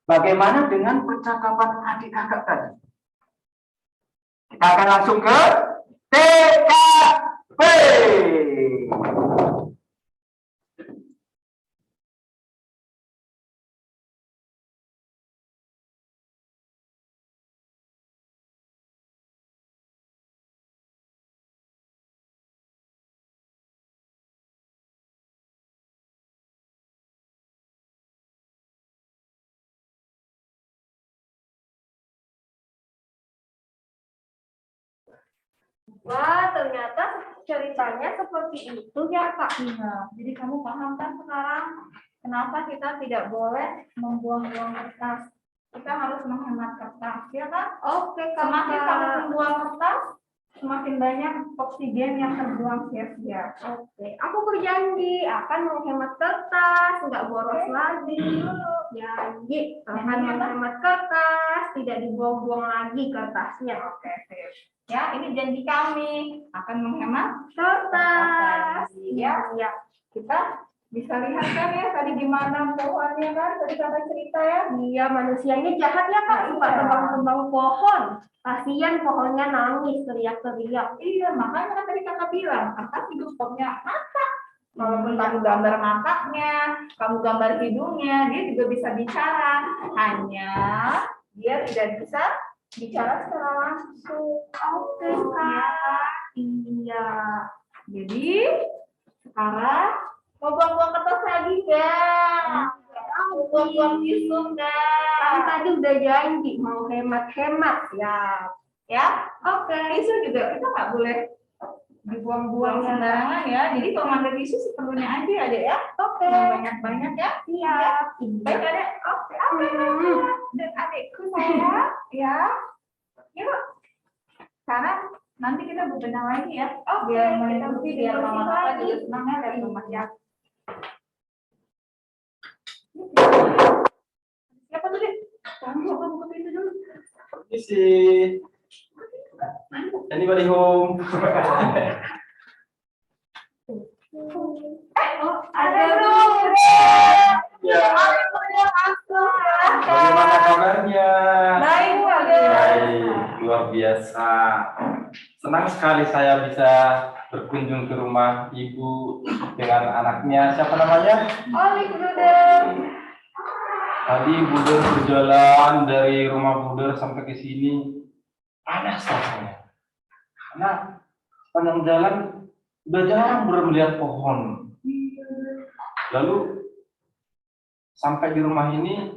Bagaimana dengan percakapan adik kakak tadi? Kita akan langsung ke TKP. Wah, ternyata ceritanya seperti itu ya, Kak. Iya, jadi kamu paham kan sekarang kenapa kita tidak boleh membuang-buang kertas? Kita harus menghemat kertas, ya kan? Oke, Semakin kamu Kakak. membuang kertas, semakin banyak oksigen yang terbuang sia-sia. Oke, aku berjanji akan menghemat kertas, nggak boros lagi. Janji akan menghemat kertas, tidak dibuang-buang lagi kertasnya. Oke, sip. Ya, ini janji kami akan menghemat Kertas. ya. Iya. Kita bisa lihat kan ya tadi gimana pohonnya kan, tadi kakak cerita ya. Iya, manusianya jahat ya, Kak. Suka Iya. tebang-tebang pohon. Kasihan pohonnya nangis, teriak-teriak. Iya, makanya kan tadi kakak bilang, kertas juga punya mata. Walaupun kamu gambar matanya, kamu gambar hidungnya, dia juga bisa bicara. Hanya dia tidak bisa bicara secara langsung. Oke, Kak. Iya. Jadi sekarang mau buang-buang kertas lagi enggak? Mau buang-buang tisu Kan enggak? tadi udah janji mau hemat-hemat ya. Ya, Oke. tisu juga kita nggak boleh dibuang-buang sembarangan ya. Jadi kalau ngambil tisu seperlunya aja ada ya. Oke. Yang banyak-banyak ya. Siap. Baik adek. Oke, oke. Dan adekku saya ya. Yuk. Sekarang nanti kita bebenah lagi ya. Oke, Biar kita mengikuti biar bersih mama lagi. kakak juga senang ya lihat rumah ya. Siapa tuh deh? Kamu coba buka pintu dulu. Permisi. Anybody home? Oh, Ada dong. Ya. Bagaimana kabarnya? Baik, Ada. Baik, luar biasa. Senang sekali saya bisa berkunjung ke rumah ibu dengan anaknya. Siapa namanya? Olive Bruder. Tadi Buder berjalan dari rumah Buder sampai ke sini. Panas rasanya. Karena sepanjang jalan udah jarang melihat pohon. Lalu sampai di rumah ini,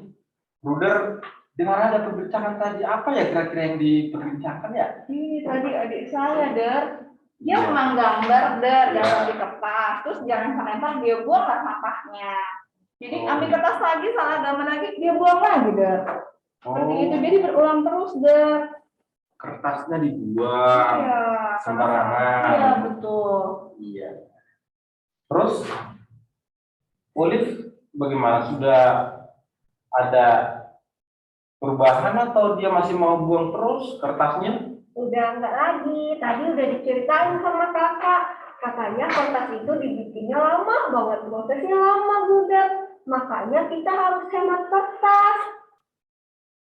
Bruder dengar ada perbincangan tadi. Apa ya kira-kira yang diperbincangkan ya? Ini tadi adik saya, Der. Dia Iya. memang gambar, Der, Iya. gambar di kertas. Terus jangan sampai dia buang lah sampahnya. Jadi Oh. ambil kertas lagi, salah gambar lagi, dia buang lagi, Der. Seperti itu, Oh, jadi berulang terus, Der. kertasnya dibuang Iya. sembarangan. Iya, betul. Iya. Terus, Olive bagaimana? Sudah ada perubahan atau dia masih mau buang terus kertasnya? udah enggak lagi. Tadi udah diceritain sama kakak. Katanya kertas itu dibikinnya lama banget. Prosesnya lama, Bunda. Makanya kita harus hemat kertas.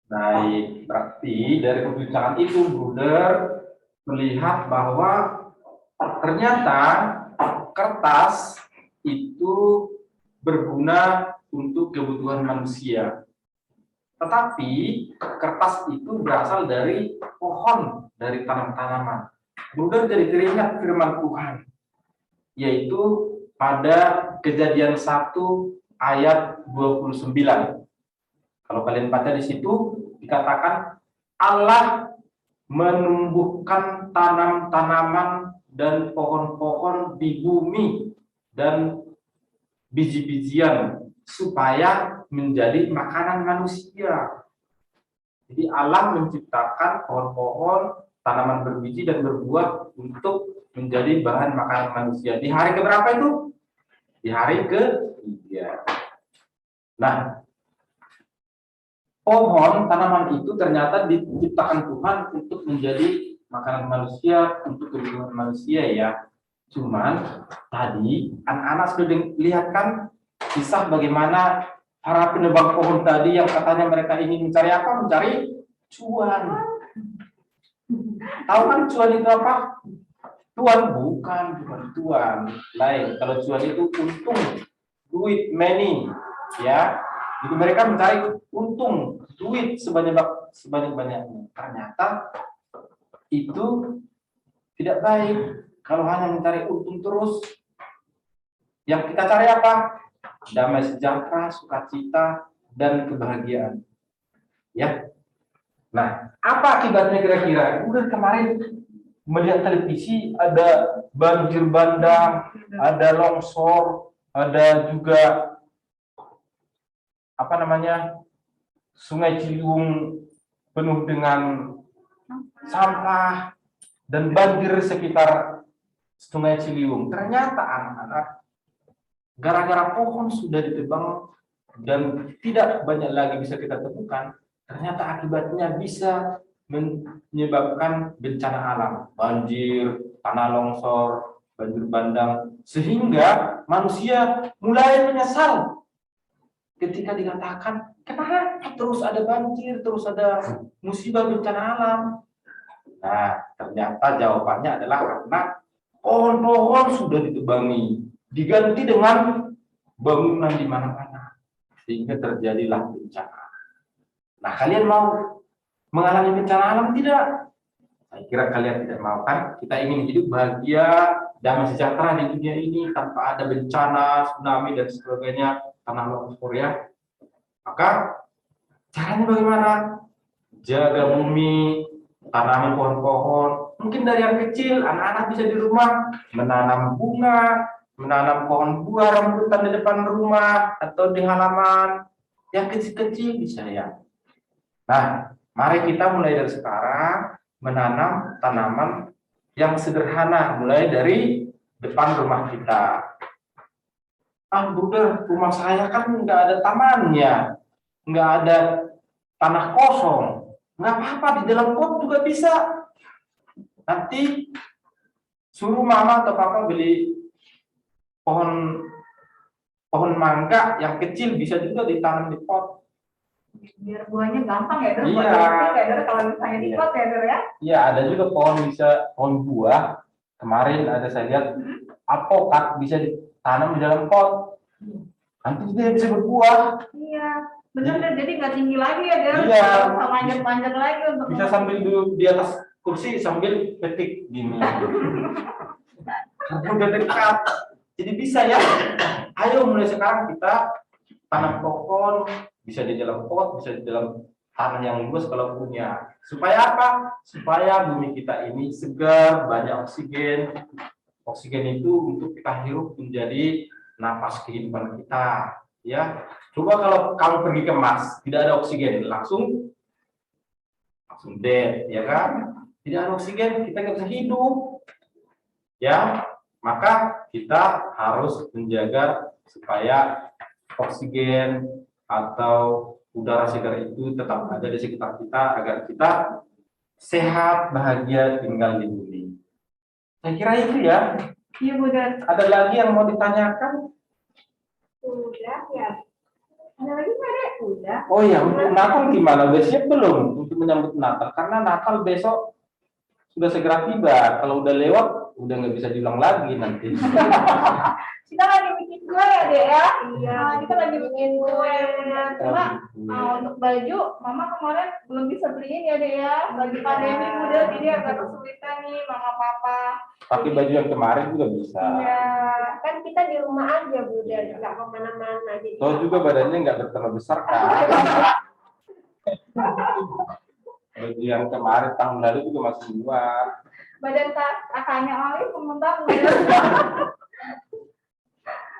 Baik, berarti dari perbincangan itu, Bruder melihat bahwa ternyata kertas itu berguna untuk kebutuhan manusia. Tetapi kertas itu berasal dari pohon, dari tanam-tanaman. Kemudian jadi teringat firman Tuhan, yaitu pada Kejadian 1 ayat 29. Kalau kalian baca di situ dikatakan Allah menumbuhkan tanam-tanaman dan pohon-pohon di bumi dan biji-bijian supaya menjadi makanan manusia. Jadi Allah menciptakan pohon-pohon, tanaman berbiji dan berbuah untuk menjadi bahan makanan manusia. Di hari keberapa itu? Di hari ke-3. Nah, pohon, tanaman itu ternyata diciptakan Tuhan untuk menjadi makanan manusia, untuk kebutuhan manusia ya. Cuman tadi anak-anak sudah lihat kan kisah bagaimana para penebang pohon tadi yang katanya mereka ingin mencari apa? Mencari cuan. Tahu kan cuan itu apa? Tuan bukan tuan. Lain. Kalau cuan itu untung, duit, money, ya. Jadi mereka mencari untung, duit sebanyak-banyaknya. Ternyata itu tidak baik. Kalau hanya mencari untung terus, yang kita cari apa? Damai sejahtera, sukacita, dan kebahagiaan. Ya. Nah, apa akibatnya kira-kira? Udah kemarin melihat televisi ada banjir bandang, ada longsor, ada juga Sungai Ciliwung penuh dengan sampah dan banjir sekitar Sungai Ciliwung. Ternyata anak-anak gara-gara pohon sudah ditebang dan tidak banyak lagi bisa kita temukan, ternyata akibatnya bisa menyebabkan bencana alam, banjir, tanah longsor, banjir bandang, sehingga manusia mulai menyesal ketika dikatakan, kenapa terus ada banjir, terus ada musibah bencana alam. Nah, ternyata jawabannya adalah karena pohon-pohon sudah ditebangi, diganti dengan bangunan di mana-mana, sehingga terjadilah bencana. Nah, kalian mau mengalami bencana alam tidak? Saya kira kalian tidak mau kan? Kita ingin hidup bahagia, damai sejahtera di dunia ini tanpa ada bencana, tsunami dan sebagainya, tanah longsor ya. Maka caranya bagaimana? Jaga bumi, tanami pohon-pohon. Mungkin dari yang kecil, anak-anak bisa di rumah menanam bunga, menanam pohon buah rambutan di depan rumah atau di halaman. Yang kecil-kecil bisa ya. Nah, mari kita mulai dari sekarang menanam tanaman yang sederhana, mulai dari depan rumah kita. Ah, Bruder, rumah saya kan nggak ada tamannya, nggak ada tanah kosong. Nggak apa-apa, di dalam pot juga bisa. Nanti suruh mama atau papa beli pohon mangga yang kecil, bisa juga ditanam di pot. Biar buahnya gampang ya, Iya. Kalau misalnya di pot ya, ya. Iya, ada juga pohon buah. Kemarin ada saya lihat alpukat bisa ditanam di dalam pot. Nanti dia bisa berbuah. Iya, benar deh. Jadi nggak tinggi lagi ya, dia Iya. bisa manjat-manjat lagi untuk Bisa sambil duduk di atas kursi sambil petik gini. Udah dekat. Jadi bisa ya. Ayo mulai sekarang kita tanam pohon, bisa di dalam pot, bisa di dalam tanah yang luas kalau punya. Supaya apa? Supaya bumi kita ini segar, banyak oksigen. Oksigen itu untuk kita hirup menjadi napas kehidupan kita. Ya, coba kalau kamu pergi ke Mars, tidak ada oksigen, langsung dead, ya kan? Tidak ada oksigen, kita nggak bisa hidup. Ya, maka kita harus menjaga supaya oksigen atau udara segar itu tetap ada di sekitar kita agar kita sehat, bahagia tinggal di bumi. Saya kira itu ya. Iya, Bunda. Ada lagi yang mau ditanyakan? Udah ya. Ada lagi nggak deh? Udah. Oh ya, untuk Natal gimana? Udah siap belum untuk menyambut Natal? Karena Natal besok sudah segera tiba. Kalau udah lewat, udah nggak bisa diulang lagi nanti. Kita lagi bikin kue ya, Dek ya? Iya, kita lagi bikin kue. Cuma untuk baju, Mama kemarin belum bisa beliin ya, Dek ya? Lagi pandemi udah, jadi agak kesulitan nih, Mama Papa. Pakai baju yang kemarin juga bisa. Iya, kan kita di rumah aja Bunda, nggak kemana-mana. Jadi Toh juga badannya nggak bertambah besar kan. Baju yang kemarin tahun lalu juga masih muat. Badan kakaknya Oli pengembang.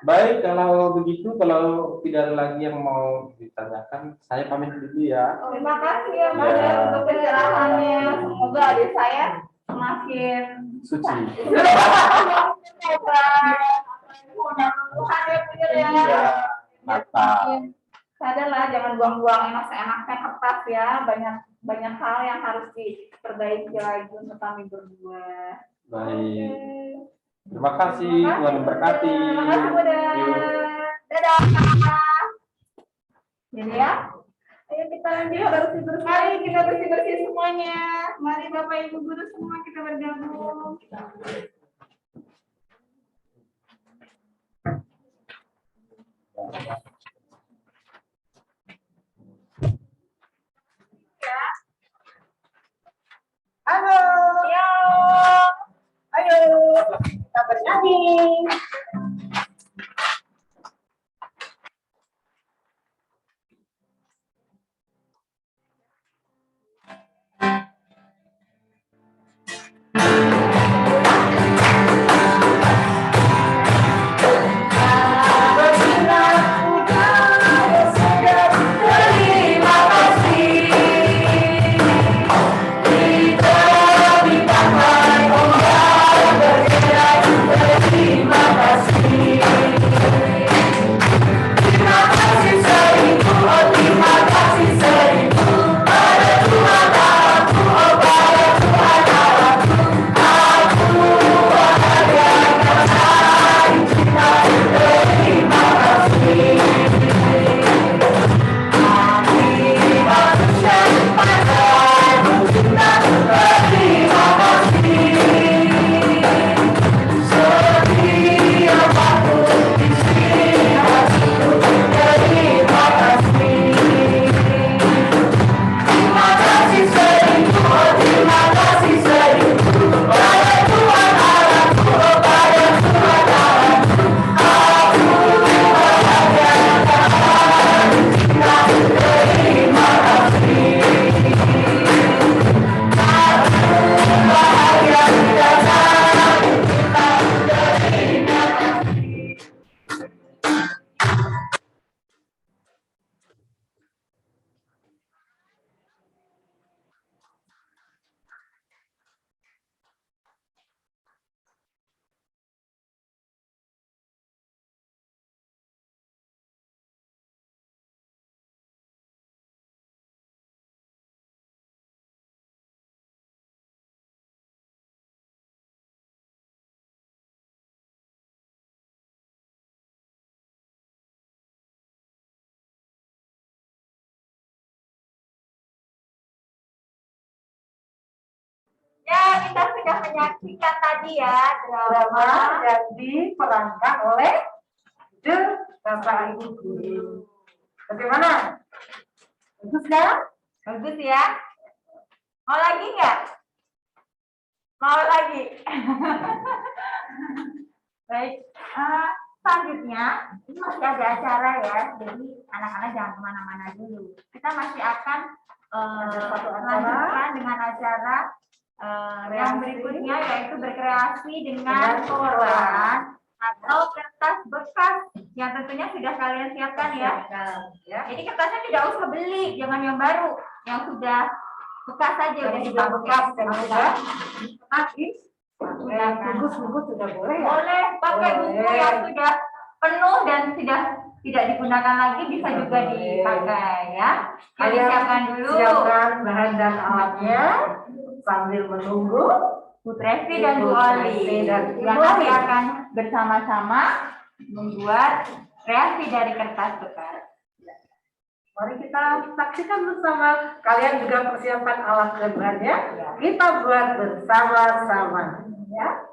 Baik, kalau begitu, kalau tidak ada lagi yang mau ditanyakan, saya pamit dulu ya. Terima kasih ya, Mas, Ya. untuk pencerahannya. Semoga adik saya semakin Suci. hebat. Tuhan ya, bener ya. Iya, mantap. Sadarlah, jangan buang-buang enak-enaknya kertas ya. Banyak hal yang harus diperbaiki lagi untuk kami berdua. Baik. Terima kasih, Tuhan memberkati. Terima kasih, Bunda. Yuk. Dadah. Jadi ya, ayo kita lanjut bersih-bersih. Mari kita bersih-bersih semuanya. Mari Bapak Ibu guru semua kita bergabung. Halo. Yo. Ayo, kita bernyanyi. Ya, kita sudah menyaksikan tadi ya Drama yang diperankan oleh Bapak Ibu guru. Bagaimana? Bagus kan? Bagus ya. Mau lagi nggak? Mau lagi. Baik. Selanjutnya, ini masih ada acara ya. Jadi anak-anak jangan kemana-mana dulu. Kita masih akan lanjutkan dengan acara yang berikutnya, yaitu berkreasi dengan koran atau kertas bekas yang tentunya sudah kalian siapkan ya. Jadi kertasnya tidak usah beli, jangan yang baru, yang sudah bekas saja udah Sudah bekas dan sudah bungkus sudah boleh ya? boleh pakai buku yang sudah penuh dan sudah tidak digunakan lagi, bisa juga dipakai ya. Kalian siapkan dulu. Siapkan bahan dan alatnya sambil menunggu Bu Trevi dan Bu Oli yang nanti akan bersama-sama membuat kreasi dari kertas bekas. Mari kita saksikan bersama. Kalian juga persiapkan alat dan bahannya. Kita buat bersama-sama. Ya.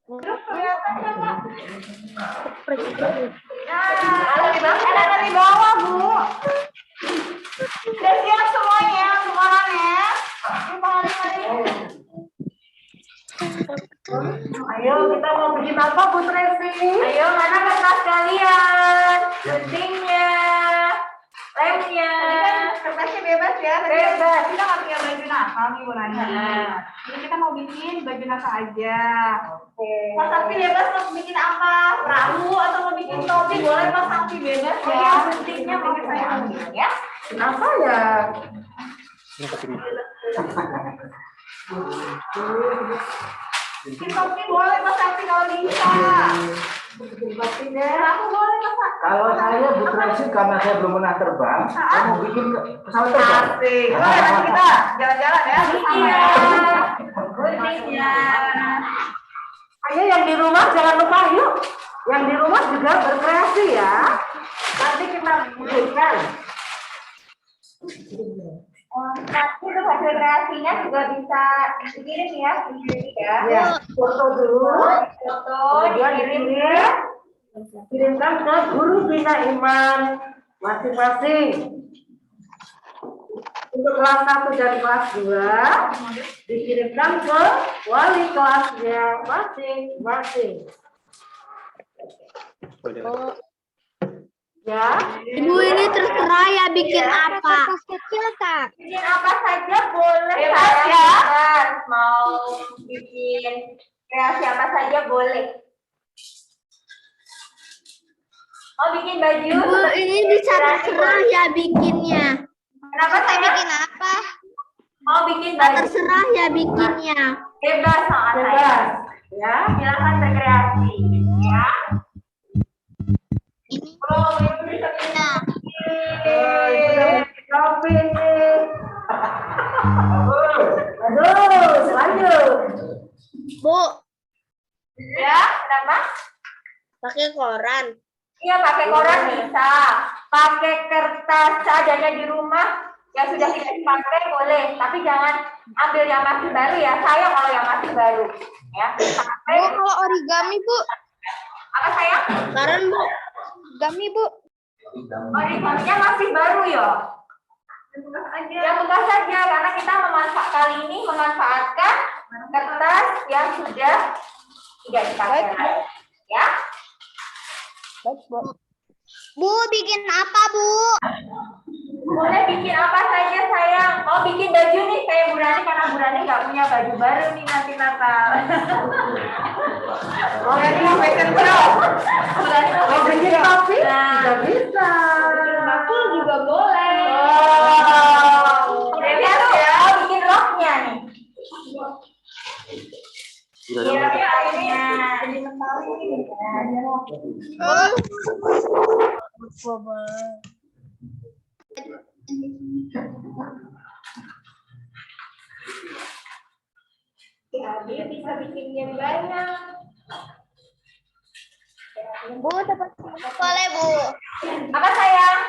Kelihatannya, Pak. Ada di bawah, Bu. Udah siap semuanya, semuanya. Ayo kita mau bikin apa Bu Tracy? Ayo, mana kertas kalian? Guntingnya, lemnya. Kertasnya bebas ya. Bebas. Kita nggak punya baju nakal nih Bu Nani. Jadi kita mau bikin baju nakal aja. Mas Sakti bebas mau bikin apa? Perahu atau mau bikin topi? Boleh Mas Sakti bebas ya. Guntingnya pakai saya ambil ya. Apa ya? Bikin topi boleh Mas Sakti kalau bisa. Perahu boleh Mas Sakti. Kalau saya Bu Tracy karena saya belum pernah terbang, saya mau bikin pesawat terbang. Asik. Boleh nanti kita jalan-jalan ya bersama ya. Guntingnya. Ayo yang di rumah jangan lupa yuk. Yang di rumah juga berkreasi ya. Nanti kita bikinkan. Nanti untuk hasil kreasinya juga bisa dikirim ya, Ya, foto dulu. Foto Kemudian dikirim. Kirimkan ke guru bina iman masing-masing. Untuk kelas 1 dan kelas 2 dikirimkan ke wali kelasnya masing-masing. Ya, Ibu ini terserah ya bikin apa. Kecil Kak. bikin apa saja boleh Bebas saya ya. bebas. Mau bikin kreasi apa saja boleh. Mau bikin baju? Ibu ini bisa terserah ya bikinnya. Kenapa saya Bikin apa? mau bikin baju? Terserah ya bikinnya. Bebas sama saya. bebas. Ya, Silakan berkreasi. Ya. Ini Oh, Ibu bisa bikin. nah. topi nih. Aduh, lanjut. Bu, Ya, kenapa? pakai koran. Iya, pakai koran bisa. Pakai kertas seadanya di rumah yang sudah tidak dipakai boleh, tapi jangan ambil yang masih baru ya. Sayang kalau yang masih baru. Ya, pakai Bu, kalau origami Bu. apa sayang? Koran Bu. Origami Bu. Origaminya masih baru ya. Yang bekas saja karena kita kali ini memanfaatkan kertas yang sudah tidak dipakai. Ya. Bu, bikin apa Bu? Boleh bikin apa saja sayang. Oh bikin baju nih kayak Bu Rani karena Bu Rani nggak punya baju baru nih nanti Natal. Oh, ini mau fashion show. Bu Rani mau Mau bikin topi juga bisa. bakul juga boleh. Oh, Bebas ya. Oh bikin roknya nih. Iya roknya. Ya, dia bisa bikin yang banyak. Bu, dapat boleh Bu. Apa sayang?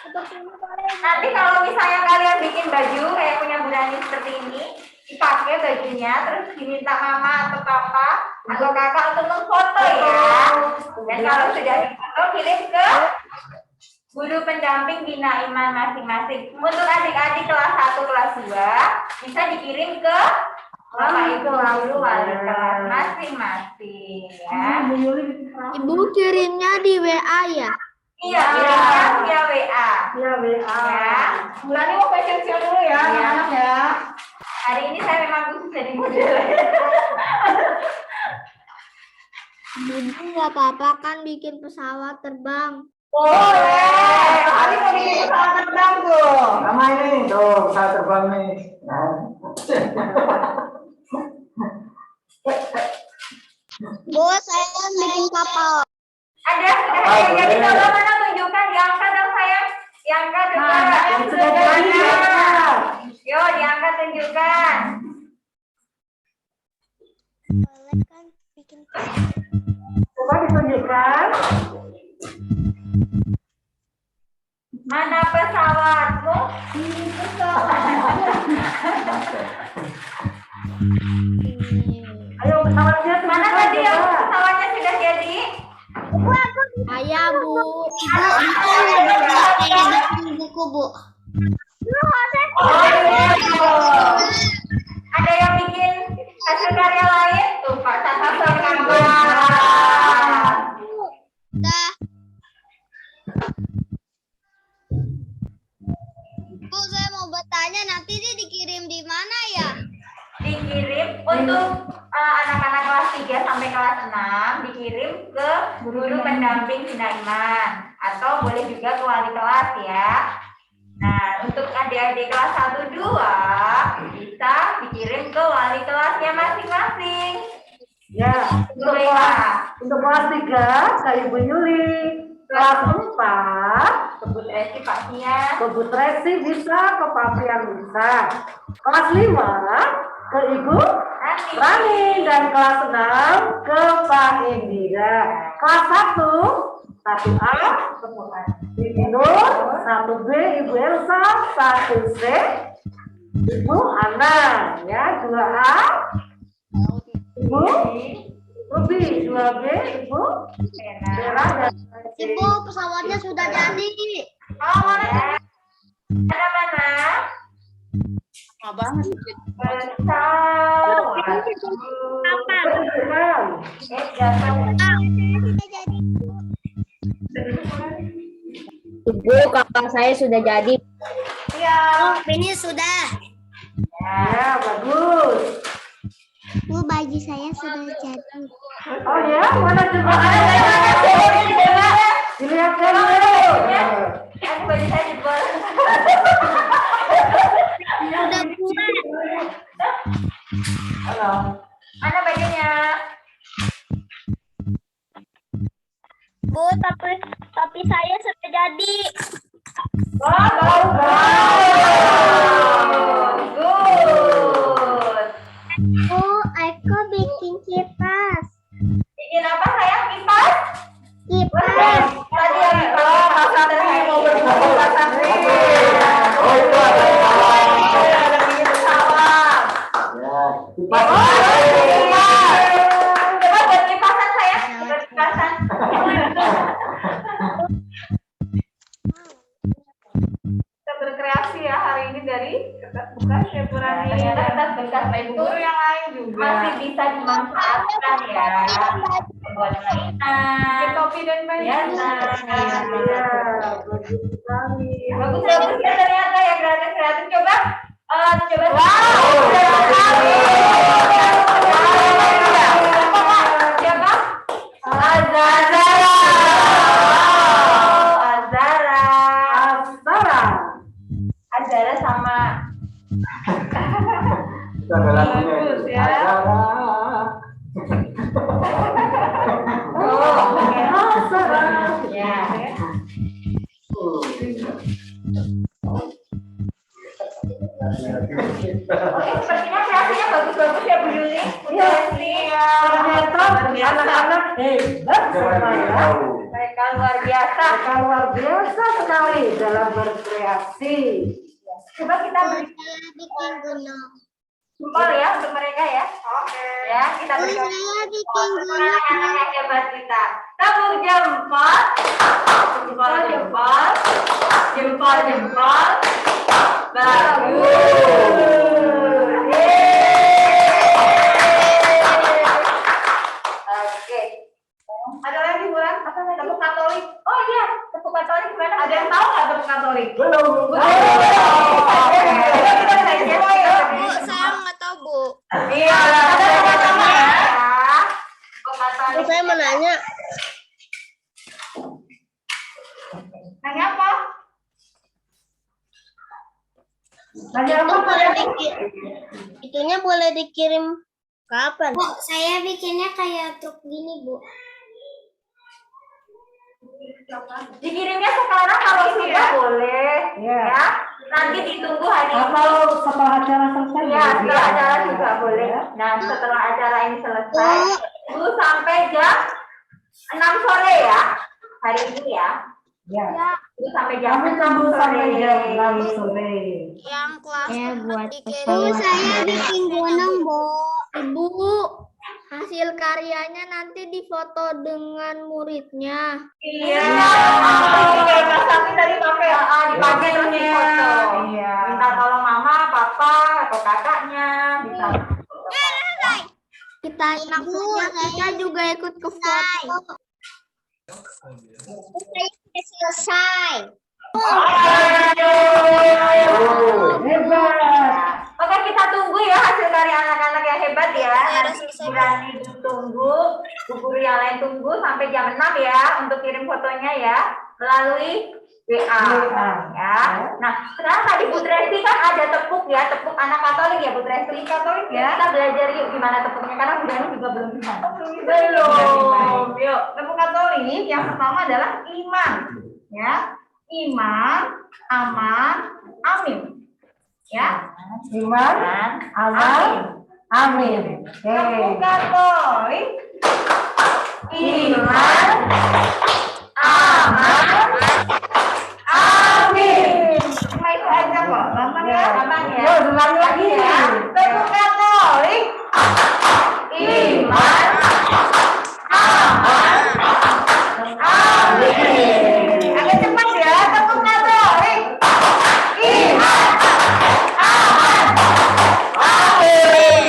Seperti ini boleh. Nanti kalau misalnya kalian bikin baju kayak punya Bu Rani seperti ini, dipakai bajunya, terus diminta mama atau papa atau kakak untuk memfoto ya. Dan kalau sudah difoto, kirim ke guru pendamping bina iman masing-masing. Untuk adik-adik kelas 1, kelas 2, bisa dikirim ke Bapak Ibu guru wali kelas masing-masing ya. Ibu kirimnya di WA ya? Iya, kirimnya via WA. ya WA. Ya. Bulan ini mau fashion show dulu ya, anak-anak ya. Hari ini saya memang khusus jadi model. Ibu nggak apa-apa kan bikin pesawat terbang. Boleh. Hari mau bikin pesawat terbang tuh. Sama ini, tuh pesawat terbang nih. Bu, saya bikin kapal. Ada, jadi coba mana tunjukkan diangkat dong sayang. Diangkat coba. Yang sudah jadi ya. Yo, diangkat tunjukkan. Boleh kan bikin Coba ditunjukkan. Mana pesawatmu? Ini pesawat. Ayo pesawatnya Mana tadi yang pesawatnya sudah jadi? Saya Bu. Ibu, saya bikin buku Bu. Ada yang bikin hasil karya lain? Tuh Pak Tata sama. Dah. Bu, saya mau bertanya nanti dia dikirim di mana ya? Dikirim untuk anak-anak kelas 3 sampai kelas 6 dikirim ke guru pendamping Sinaiman atau boleh juga ke wali kelas ya. Nah, untuk adik-adik kelas 1 2 bisa dikirim ke wali kelasnya masing-masing. Ya, untuk kelas 3 ke Ibu Yuli. Kelas 4 Kebut resi Pak Sia. ke Bu Tresi bisa, ke Pak Pian bisa. Kelas 5 ke Ibu Rani dan kelas 6 ke Pak Indira. Kelas 1A Ibu Nur, 1B Ibu Elsa, 1C Ibu Ana, ya 2A Ibu Ruby, 2B Ibu Vera dan Ibu, pesawatnya sudah jadi. Oh, mana? Mana? banget. Pesawat. Ibu, kakak saya sudah jadi. Ya. Ini sudah. Ya, bagus. Bu, baju saya sudah jadi. Oh ya, mana coba? Dilihatkan dulu. Aku baju saya jebol. Udah buat. Halo. Mana bajunya? Bu, tapi saya sudah jadi. Good. Bu, aku bikin kipas. Bikin apa sayang? Kipas? Kipas. Tadi yang kipas masa mau berbuku bahasa Oh, itu ada ada bikin pesawat. ya, kipas. Coba buat kipasan sayang, buat kipasan. Kita berkreasi ya hari ini dari kertas bekas ya Bu Rani. Kertas bekas Ibu Guru yang lain juga masih bisa dimanfaatkan ya. Buat mainan, topi dan Ya, bagus sekali. bagus ya ternyata ya kreatif. Coba coba. Siapa? Azara. Azara sama Itu ada lagunya. Bagus, ya. Azara. ya. Sepertinya kreasinya bagus-bagus ya Bu Yuli. Iya. Ternyata Anak-anak hebat semuanya. mereka luar biasa. Mereka luar biasa sekali dalam berkreasi. Coba kita beri Saya bikin gunung. jempol ya untuk mereka ya. Oke. Ya, kita Bu, beri saya bikin untuk gunung. anak-anak yang hebat kita. Tepuk jempol. Jempol. Bagus. Oke. Ada lagi bulan? Apa lagi? Tepuk Katolik. Oh iya, tepuk Katolik gimana? Ada yang tahu nggak tepuk Katolik? Belum. Bu, saya nggak tahu Bu. Iya, sama-sama ya. Tepuk Bu, Katolik. saya mau nanya. Nanya apa? Itunya boleh dikirim kapan? Bu, saya bikinnya kayak truk gini, Bu. Dikirimnya sekarang kalau sudah boleh, Iya. ya. Nanti ditunggu hari ini. Atau setelah acara selesai? Ya, setelah acara juga boleh. Nah, setelah acara ini selesai, Bu sampai jam 6 sore ya, hari ini ya. Ya. Sampai jam 6 sampai jam sore. 6 sore. Yang kelas buat saya bikin gunung, Bu. Ibu, hasil karyanya nanti difoto dengan muridnya. Iya. Mas Sami tadi dipakai terus difoto. Iya. Minta tolong mama, papa, atau kakaknya. Bisa. Kita juga ikut ke foto. Saya sudah selesai. Hebat. Oke, kita tunggu ya hasil karya anak-anak yang hebat ya. Nanti berani ditunggu, Bu Guru yang lain tunggu sampai jam 6 ya untuk kirim fotonya ya melalui WA. Ya. Nah, sekarang tadi Bu Tresti kan ada tepuk ya, tepuk anak Katolik ya Bu Tresti. Katolik ya. Kita belajar yuk gimana tepuknya karena Bu Dani juga belum bisa. Belum. Yuk, tepuk Katolik yang pertama adalah iman. Ya. Iman, aman, amin. Ya. Iman, aman, amin. Tepuk Katolik. Iman, aman, amin. Cuma itu aja kok, gampang ya, gampang ya. Yuk, ulangi lagi ya. Tepuk Katolik. Iman, aman, amin. Agak cepat ya, tepuk Katolik. Iman, aman, amin.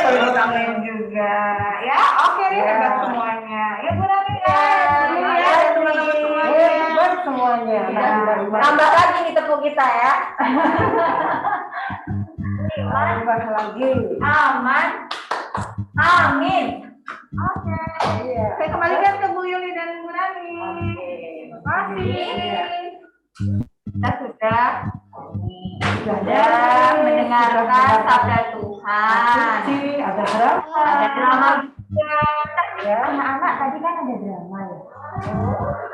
Tepuk tangan juga ya. Oke nih hebat semuanya. Ya Bu Rani ya. Ya teman-teman semuanya. Hebat semuanya. Tambah lagi nih tepuk kita ya. Tambah lagi. Aman, amin. Oke. Iya. Saya kembalikan ke Bu Yuli dan Bu Rani. Terima kasih. Kita sudah mendengarkan sabda Tuhan. Ada berapa? Ada drama juga. Ya, anak-anak tadi kan ada drama ya.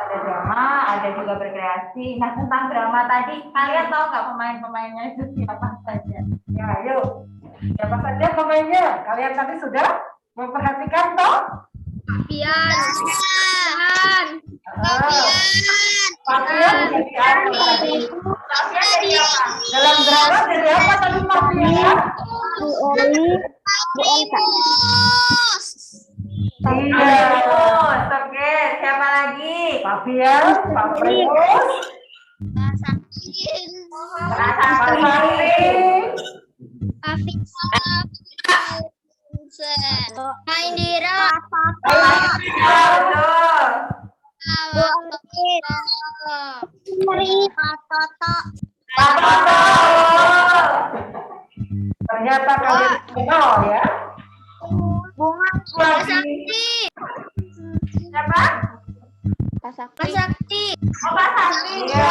Ada drama, ada juga berkreasi. Nah, tentang drama tadi, kalian tahu nggak pemain-pemainnya itu siapa saja? Ya, yuk. Siapa saja pemainnya? Kalian tadi sudah memperhatikan toh? Papian. Papian jadi apa tadi? Papian jadi apa? Dalam drama jadi apa tadi Papian? Bu Oli, Bu Elsa. Iya. Oke, siapa lagi? Papian, Pak Primus, Indira, ternyata kalian kenal ya. Bunga, Sakti. Siapa? Pak Sakti. Oh, Pak Sakti. Iya.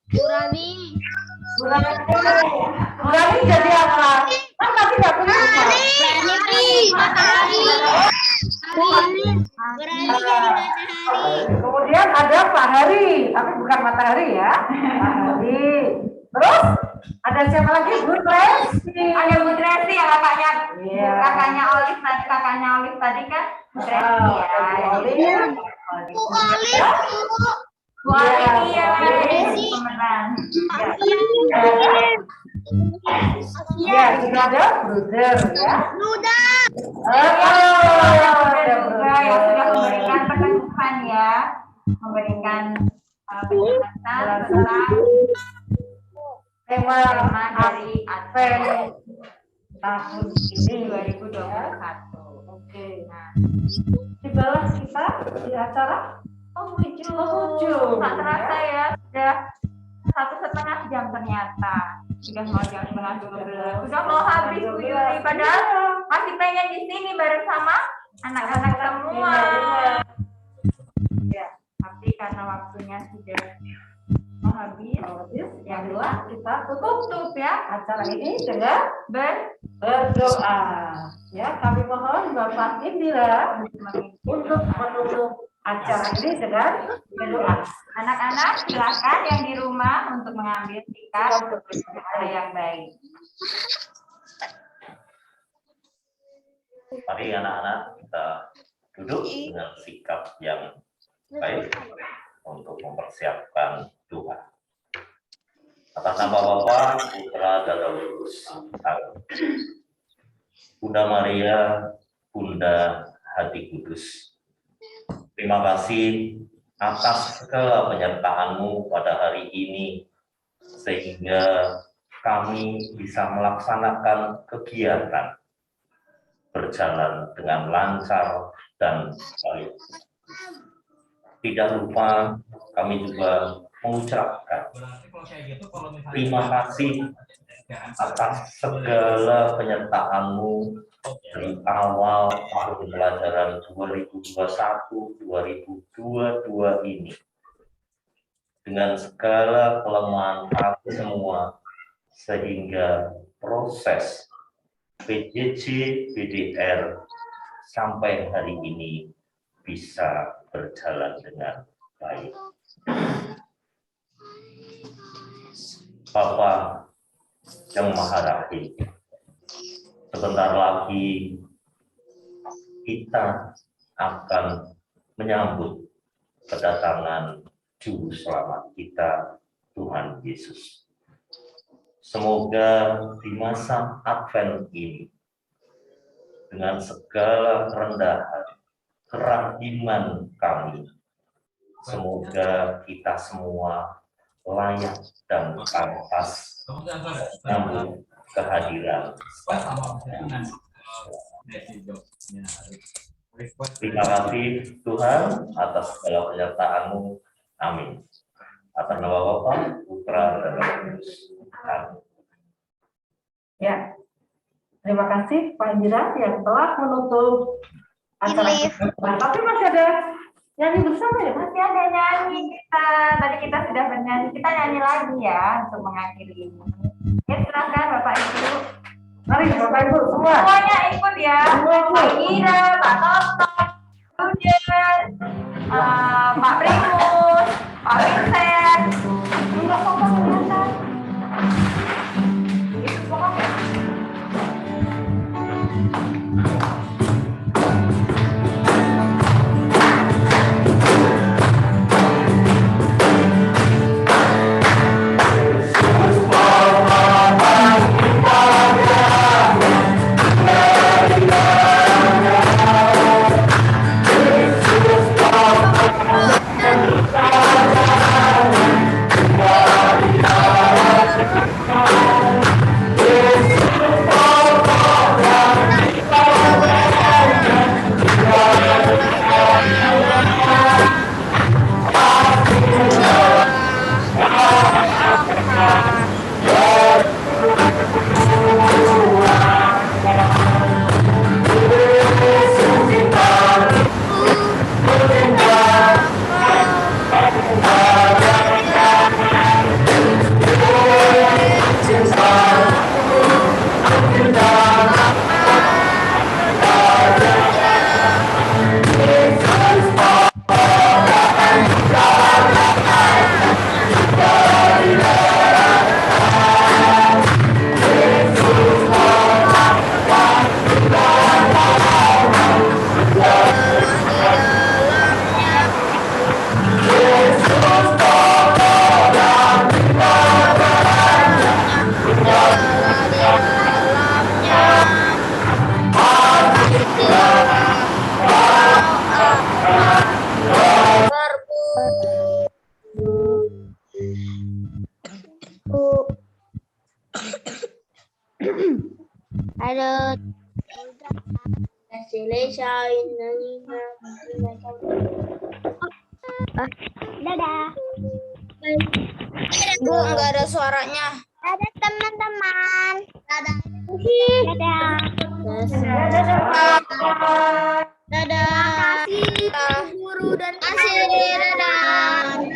Bu Rani. Berani jadi apa? Kan tadi nggak punya apa. Matahari. Berani jadi matahari. Kemudian ada Pak Hari, tapi bukan matahari ya. Pak Hari. Terus ada siapa lagi? Bu Tresti. Ada Bu Tresti ya kakaknya. Iya. Kakaknya Olive tadi kan Bu Tresti ya. Bu Olive. Bu Olive iya. Pemenang. Iya, sudah ada Bruder ya. Luda. Ada juga yang sudah memberikan penemuan ya. Memberikan penjelasan tentang Tema dari Advent tahun ini 2021. Oke. Nah, Di bawah kita di acara penghujung. Tak terasa ya, sudah 1,5 jam ternyata. Sudah mau jam 11:30. Sudah mau habis Bu Yuli. Padahal masih pengen di sini bareng sama anak-anak semua. Ya, tapi karena waktunya sudah mau habis, yang dua kita tutup ya acara ini dengan berdoa. Ya, kami mohon Bapak Indira untuk menutup acara ini dengan berdoa. Anak-anak silakan yang di rumah untuk mengambil sikap berdoa yang baik. Mari anak-anak kita duduk dengan sikap yang baik, untuk mempersiapkan doa. Atas nama Bapa, Putra, dan Roh Kudus. Amin. Bunda Maria, Bunda Hati Kudus, terima kasih atas segala penyertaan-Mu pada hari ini, sehingga kami bisa melaksanakan kegiatan berjalan dengan lancar dan baik. Tidak lupa kami juga mengucapkan terima kasih atas segala penyertaan-Mu dari awal tahun pelajaran 2021-2022 ini. Dengan segala kelemahan kami semua, sehingga proses PJJ BDR sampai hari ini bisa berjalan dengan baik. Bapa yang Maha Rahim, sebentar lagi kita akan menyambut kedatangan Juru Selamat kita, Tuhan Yesus. Semoga di masa Advent ini, dengan segala kerendahan, kerahiman kami, semoga kita semua layak dan pantas menyambut kehadiran. Terima kasih Tuhan atas segala penyertaan-Mu. Amin. Atas nama Bapa, Putra, dan Roh Kudus. Amin. Ya, terima kasih Pak Indra yang telah menutup acara kita. Tapi masih ada nyanyi bersama ya, Mas? Masih ada nyanyi kita. Tadi kita sudah bernyanyi. Kita nyanyi lagi ya untuk mengakhiri ini. Ya, silakan Bapak Ibu. Mari Bapak Ibu semua. Semuanya ikut ya. Pak Ira, Pak Toto, Rujen, Pak Primus, Pak Vincent. Enggak apa-apa kelihatan. Itu pokoknya. Ada dadah. Bu, nggak ada suaranya. Dadah teman-teman. Dadah. Dadah. Dadah. Dadah. Terima kasih guru dan kasih. Dadah.